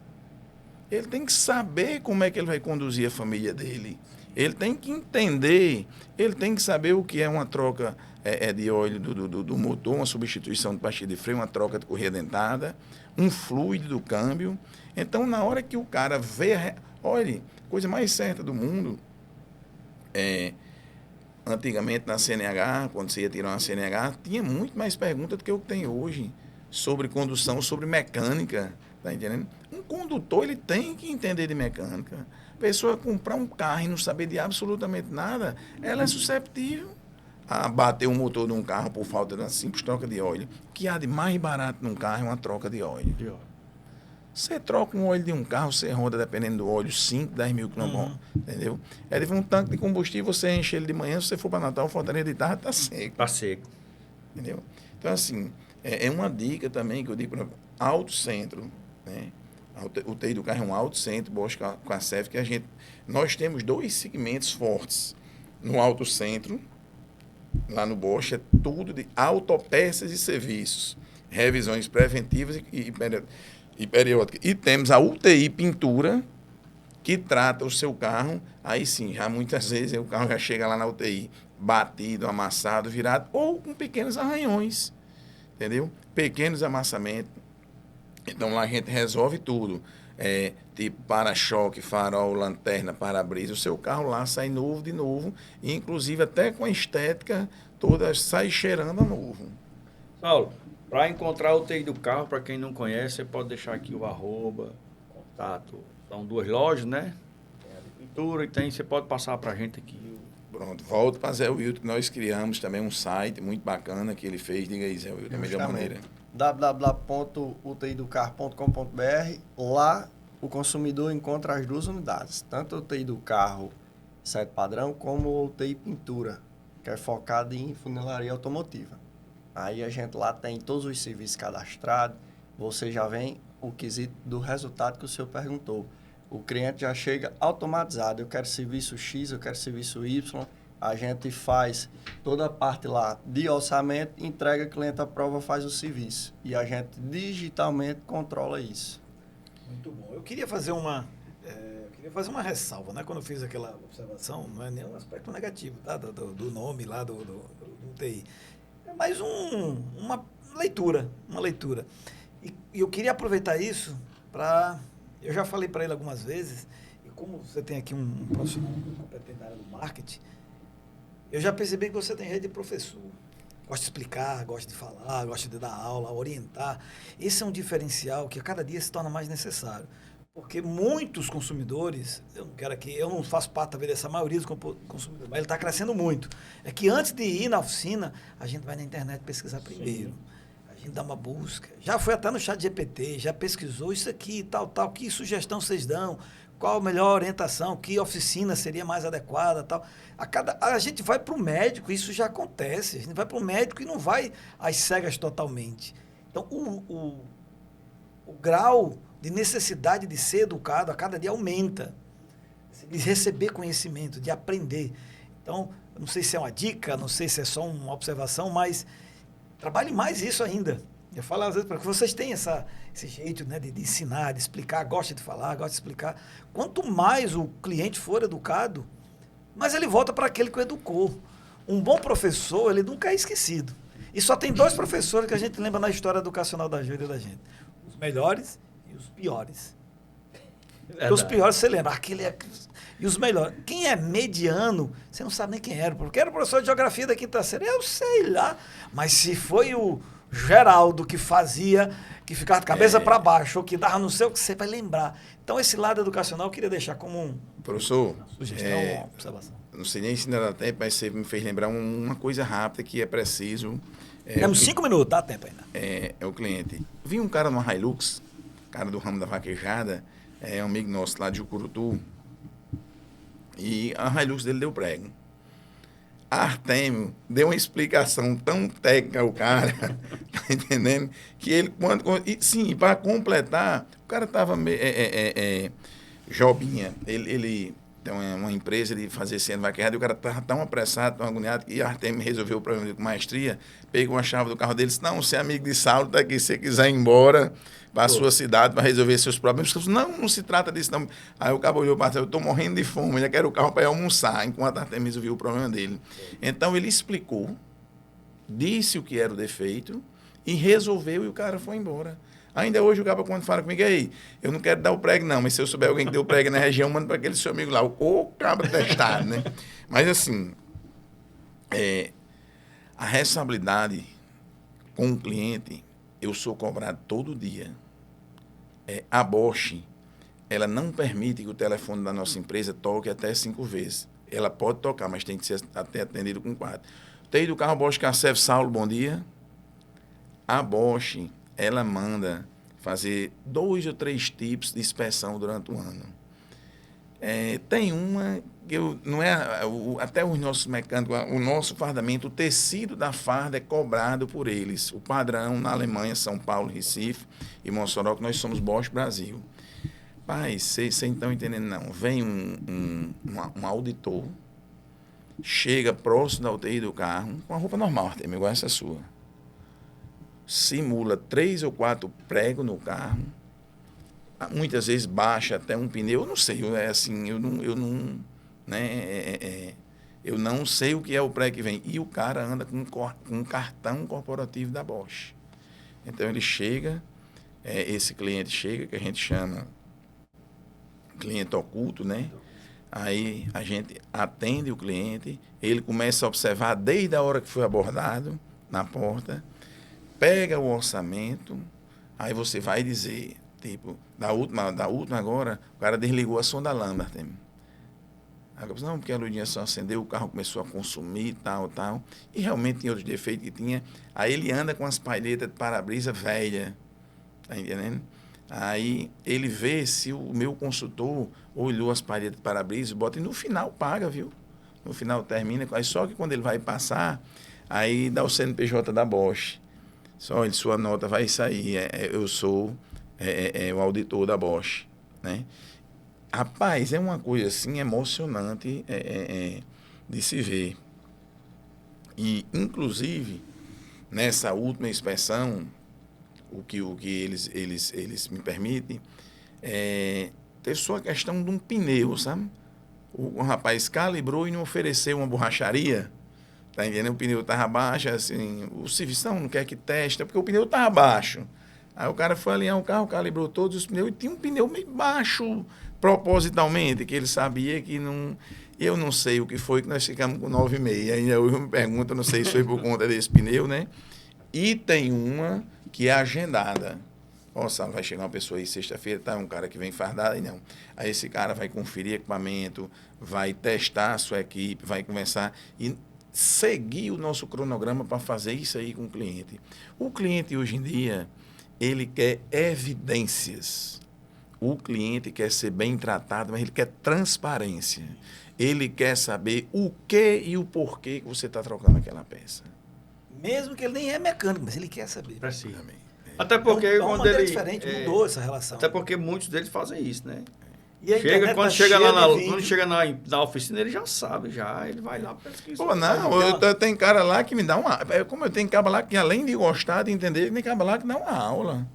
Ele tem que saber como é que ele vai conduzir a família dele. Ele tem que entender, ele tem que saber o que é uma troca de óleo do motor, uma substituição de pastilha de freio, uma troca de correia dentada, um fluido do câmbio. Então, na hora que o cara vê... Olha, coisa mais certa do mundo, antigamente na CNH, quando você ia tirar uma CNH, tinha muito mais perguntas do que o que tem hoje sobre condução, sobre mecânica, tá entendendo? Um condutor, ele tem que entender de mecânica. A pessoa comprar um carro e não saber de absolutamente nada, ela é susceptível a bater o motor de um carro por falta de uma simples troca de óleo. O que há de mais barato num carro é uma troca de óleo. Você troca um óleo de um carro, você roda, dependendo do óleo, 5, 10 mil quilômetros, entendeu? Ele vem um tanque de combustível, você enche ele de manhã, se você for para Natal, Fortaleza de tarde, está seco. Está seco. Entendeu? Então, assim, é uma dica também que eu digo para autocentro, né? O UTI do carro é um autocentro, Bosch Car Service, que nós temos 2 segmentos fortes. No autocentro, lá no Bosch, é tudo de autopeças e serviços, revisões preventivas e periódicas. E temos a UTI Pintura, que trata o seu carro, aí sim, já muitas vezes o carro já chega lá na UTI batido, amassado, virado, ou com pequenos arranhões, entendeu? Pequenos amassamentos. Então lá a gente resolve tudo. Tipo para-choque, farol, lanterna, para-brisa. O seu carro lá sai novo de novo, e inclusive até com a estética toda sai cheirando a novo. Saulo, para encontrar o TI do carro, para quem não conhece, você pode deixar aqui o @ contato. São 2 lojas, né? Tem a de pintura e você pode passar para a gente aqui. Pronto, volto para Zé Wilton, que nós criamos também um site muito bacana que ele fez. Diga aí, Zé Wilton, da melhor maneira. www.uti-do-carro.com.br. Lá o consumidor encontra as 2 unidades, tanto o UTI do carro set padrão como o UTI pintura, que é focado em funilaria automotiva. Aí a gente lá tem todos os serviços cadastrados, você já vem o quesito do resultado que o senhor perguntou. O cliente já chega automatizado, eu quero serviço X, eu quero serviço Y, a gente faz toda a parte lá de orçamento, entrega, o cliente aprova, faz o serviço. E a gente digitalmente controla isso. Muito bom. Eu queria fazer uma ressalva, né? Quando eu fiz aquela observação, não é nenhum aspecto negativo, tá? Do nome lá do UTI. É mais uma leitura. E eu queria aproveitar isso para... Eu já falei para ele algumas vezes, e como você tem aqui um profissional competente na área do marketing, eu já percebi que você tem jeito de professor. Gosta de explicar, gosta de falar, gosta de dar aula, orientar. Esse é um diferencial que a cada dia se torna mais necessário. Porque muitos consumidores, eu não faço parte talvez dessa maioria dos consumidores, mas ele está crescendo muito. É que antes de ir na oficina, a gente vai na internet pesquisar primeiro. Sim. A gente dá uma busca. Já foi até no chat GPT, já pesquisou isso aqui, tal, que sugestão vocês dão? qual a melhor orientação, que oficina seria mais adequada, tal. A gente vai para o médico, isso já acontece. A gente vai para o médico e não vai às cegas totalmente. Então, o grau de necessidade de ser educado a cada dia aumenta, de receber conhecimento, de aprender. Então, eu não sei se é uma dica, não sei se é só uma observação, mas trabalhe mais isso ainda. Eu falo às vezes para que vocês têm esse jeito, né, de ensinar, de explicar, gosta de falar, gosta de explicar. Quanto mais o cliente for educado, mais ele volta para aquele que o educou. Um bom professor, ele nunca é esquecido. E só tem 2 professores que a gente lembra na história educacional da Júlia e da gente. Os melhores e os piores. Os piores você lembra, e os melhores. Quem é mediano, você não sabe nem quem era, porque era o professor de geografia da 5ª série, eu sei lá. Mas se foi o Geraldo que fazia, que ficava de cabeça para baixo, ou que dava no seu, que você vai lembrar. Então, esse lado educacional eu queria deixar como Professor, uma sugestão, uma observação. Não sei nem se ainda dá tempo, mas você me fez lembrar uma coisa rápida que é preciso. Temos 5 minutos, dá tempo ainda. É o cliente. Vi um cara numa Hilux, cara do ramo da vaquejada, um amigo nosso lá de Jucurutu, e a Hilux dele deu prego. Artêmio deu uma explicação tão técnica ao cara, tá entendendo? Que ele, sim, para completar, o cara tava Jobinha, ele tem uma empresa de fazer cena vaquejada, e o cara tava tão apressado, tão agoniado, que Artêmio resolveu o problema dele com maestria, pegou a chave do carro dele e disse, não, você é amigo de Saulo, tá aqui, se você quiser ir embora para a sua cidade para resolver seus problemas. Não se trata disso, não. Aí o cabo olhou para trás, eu estou morrendo de fome, ele quer o carro para ir almoçar, enquanto Artêmio resolveu o problema dele. Então ele explicou, disse o que era o defeito e resolveu e o cara foi embora. Ainda hoje o cabo, quando fala comigo, aí, eu não quero dar o prego não, mas se eu souber alguém que deu prego na região, manda para aquele seu amigo lá, o cabo testado, né? Mas assim, a responsabilidade com o cliente, eu sou cobrado todo dia. A Bosch, ela não permite que o telefone da nossa empresa toque até 5 vezes. Ela pode tocar, mas tem que ser até atendido com 4. TI do carro Bosch Cassef, Saulo, bom dia. A Bosch, ela manda fazer 2 ou 3 tipos de inspeção durante o ano. Tem uma que não é até os nossos mecânicos, o nosso fardamento, o tecido da farda é cobrado por eles. O padrão na Alemanha, São Paulo, Recife e Mossoró, que nós somos Bosch Brasil. Pai, vocês não estão entendendo não. Vem um auditor, chega próximo da UTI do carro, com a roupa normal, Artemio, igual essa sua. Simula 3 ou 4 pregos no carro, muitas vezes baixa até um pneu, eu não sei, eu não sei o que é o prego que vem. E o cara anda com um cartão corporativo da Bosch. Então ele chega, esse cliente chega, que a gente chama cliente oculto, né? Aí a gente atende o cliente, ele começa a observar desde a hora que foi abordado na porta, pega o orçamento, aí você vai dizer, tipo, da última agora, o cara desligou a sonda lâmpada. Não, porque a luzinha só acendeu, o carro começou a consumir, tal. E realmente tinha outros defeitos que tinha. Aí ele anda com as palhetas de para-brisa velha, tá entendendo? Aí ele vê se o meu consultor olhou as palhetas de para-brisa, bota e no final paga, viu? No final termina, aí só que quando ele vai passar, aí dá o CNPJ da Bosch. Só sua nota vai sair, eu sou o auditor da Bosch, né? Rapaz, é uma coisa assim emocionante de se ver. E, inclusive, nessa última inspeção, o que eles me permitem, teve só a questão de um pneu, sabe? O rapaz calibrou e não ofereceu uma borracharia, tá entendendo? O pneu estava baixo, assim, o serviço não quer que teste, porque o pneu estava baixo. Aí o cara foi alinhar o carro, calibrou todos os pneus e tinha um pneu meio baixo, propositalmente, que ele sabia que não... Eu não sei o que foi que nós ficamos com 9,5. Ainda hoje eu me pergunto, não sei se foi por conta desse pneu, né? E tem uma que é agendada. Nossa, vai chegar uma pessoa aí sexta-feira, tá? Um cara que vem fardado, aí não. Aí esse cara vai conferir equipamento, vai testar a sua equipe, vai começar e seguir o nosso cronograma para fazer isso aí com o cliente. O cliente hoje em dia, ele quer evidências. O cliente quer ser bem tratado, mas ele quer transparência. Ele quer saber o que e o porquê que você está trocando aquela peça. Mesmo que ele nem é mecânico, mas ele quer saber. Precisa. Também. Até porque É uma quando maneira ele... diferente, mudou essa relação. Até porque muitos deles fazem isso, né? E a internet Quando tá chega cheia lá de vídeo. quando chega na oficina, ele já sabe, ele vai lá pesquisar. Pô, não, eu tenho cara lá que me dá uma... Como eu tenho cara lá que, além de gostar, de entender, tem cara lá que dá uma aula.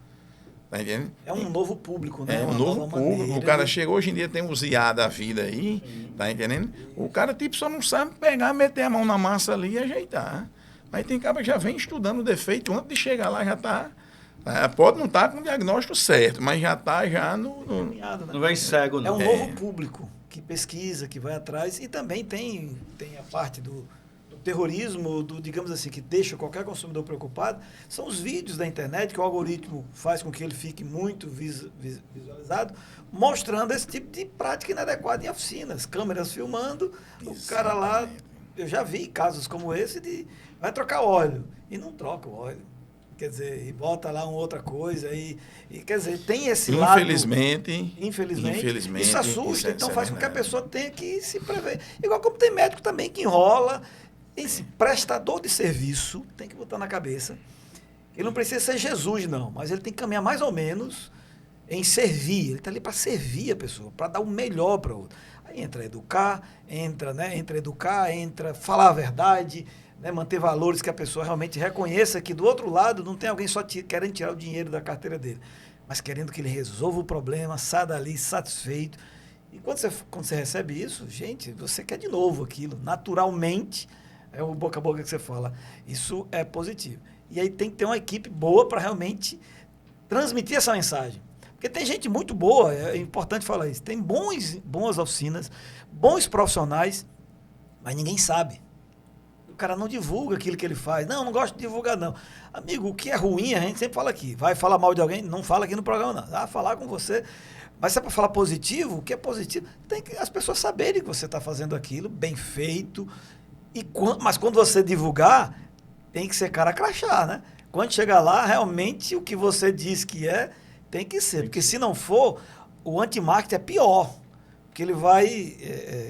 Tá entendendo? É um novo público, né? É um Uma novo nova público. maneira O cara de- chega, hoje em dia tem os IA da vida aí, tá entendendo? O cara, tipo, só não sabe pegar, meter a mão na massa ali e ajeitar. Mas tem cara que já vem estudando o defeito, antes de chegar lá já tá... pode não estar com o diagnóstico certo, mas já está já no... caminhada, né? Não vem cego, É não. um novo público que pesquisa, que vai atrás, e também tem a parte do terrorismo, digamos assim, que deixa qualquer consumidor preocupado, são os vídeos da internet que o algoritmo faz com que ele fique muito visualizado, mostrando esse tipo de prática inadequada em oficinas, câmeras filmando, o cara lá, eu já vi casos como esse de vai trocar óleo e não troca o óleo. Quer dizer, e bota lá uma outra coisa, e quer dizer, tem esse lado... Infelizmente, isso assusta, então faz com que a pessoa tenha que se prever. Igual como tem médico também que enrola, esse prestador de serviço, tem que botar na cabeça, ele não precisa ser Jesus, não, mas ele tem que caminhar mais ou menos em servir, ele está ali para servir a pessoa, para dar o melhor para o outro. Aí entra educar, entra falar a verdade, né, manter valores que a pessoa realmente reconheça que do outro lado não tem alguém só querendo tirar o dinheiro da carteira dele, mas querendo que ele resolva o problema, saia dali satisfeito. E quando você recebe isso, gente, você quer de novo aquilo, naturalmente, é o boca a boca que você fala, isso é positivo. E aí tem que ter uma equipe boa para realmente transmitir essa mensagem. Porque tem gente muito boa, é importante falar isso, tem boas oficinas, bons profissionais, mas ninguém sabe. O cara não divulga aquilo que ele faz. Não gosto de divulgar, não. Amigo, o que é ruim, a gente sempre fala aqui. Vai falar mal de alguém? Não fala aqui no programa, não. Vai falar com você. Mas se é para falar positivo, o que é positivo? Tem que as pessoas saberem que você está fazendo aquilo, bem feito. Mas quando você divulgar, tem que ser cara crachá, né? Quando chegar lá, realmente o que você diz que tem que ser. Porque se não for, o anti-marketing é pior. Que ele vai...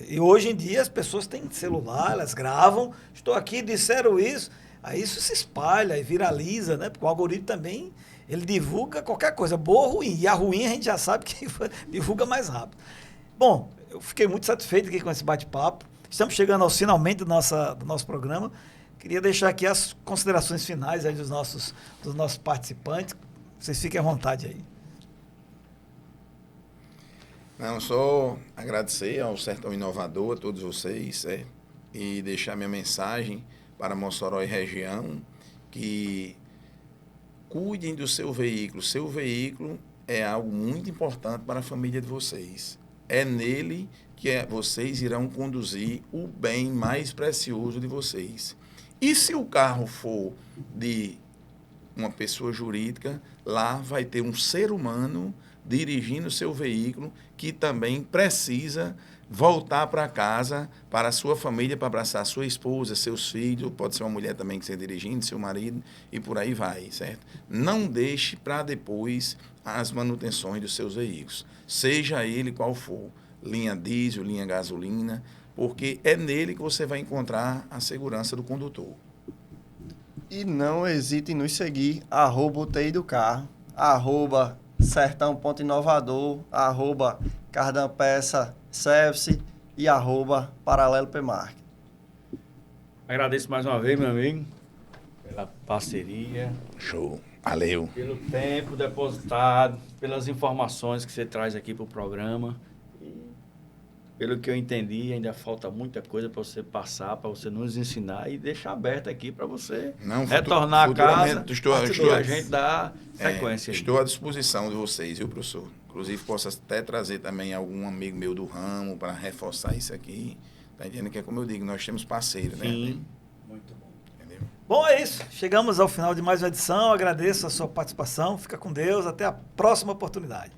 e hoje em dia as pessoas têm celular, elas gravam, estou aqui, disseram isso, aí isso se espalha e viraliza, né? Porque o algoritmo também, ele divulga qualquer coisa, boa ou ruim. E a ruim a gente já sabe que divulga mais rápido. Bom, eu fiquei muito satisfeito aqui com esse bate-papo. Estamos chegando ao finalmente do nosso programa. Queria deixar aqui as considerações finais aí dos nossos participantes. Vocês fiquem à vontade aí. Não, só agradecer ao Sertão Inovador, a todos vocês, e deixar minha mensagem para Mossoró e região, que cuidem do seu veículo. Seu veículo é algo muito importante para a família de vocês. É nele que vocês irão conduzir o bem mais precioso de vocês. E se o carro for de uma pessoa jurídica, lá vai ter um ser humano dirigindo o seu veículo que também precisa voltar para casa, para a sua família, para abraçar sua esposa, seus filhos, pode ser uma mulher também que esteja dirigindo, seu marido, e por aí vai, certo? Não deixe para depois as manutenções dos seus veículos, seja ele qual for, linha diesel, linha gasolina, porque é nele que você vai encontrar a segurança do condutor. E não hesite em nos seguir, @UTI do Carro, @Sertão.inovador, @Cardanpeça Service e @Paralelo Pmark. Agradeço mais uma vez, meu amigo, pela parceria. Show. Valeu. Pelo tempo depositado, pelas informações que você traz aqui para o programa. E, pelo que eu entendi, ainda falta muita coisa para você passar, para você nos ensinar e deixar aberto aqui para você retornar a casa e a gente dar sequência. Estou à disposição de vocês, viu, professor? Inclusive, posso até trazer também algum amigo meu do ramo para reforçar isso aqui. Tá entendendo? Que é como eu digo, nós temos parceiro, né? Sim. Muito bom. Entendeu? Bom, é isso. Chegamos ao final de mais uma edição. Agradeço a sua participação. Fica com Deus. Até a próxima oportunidade.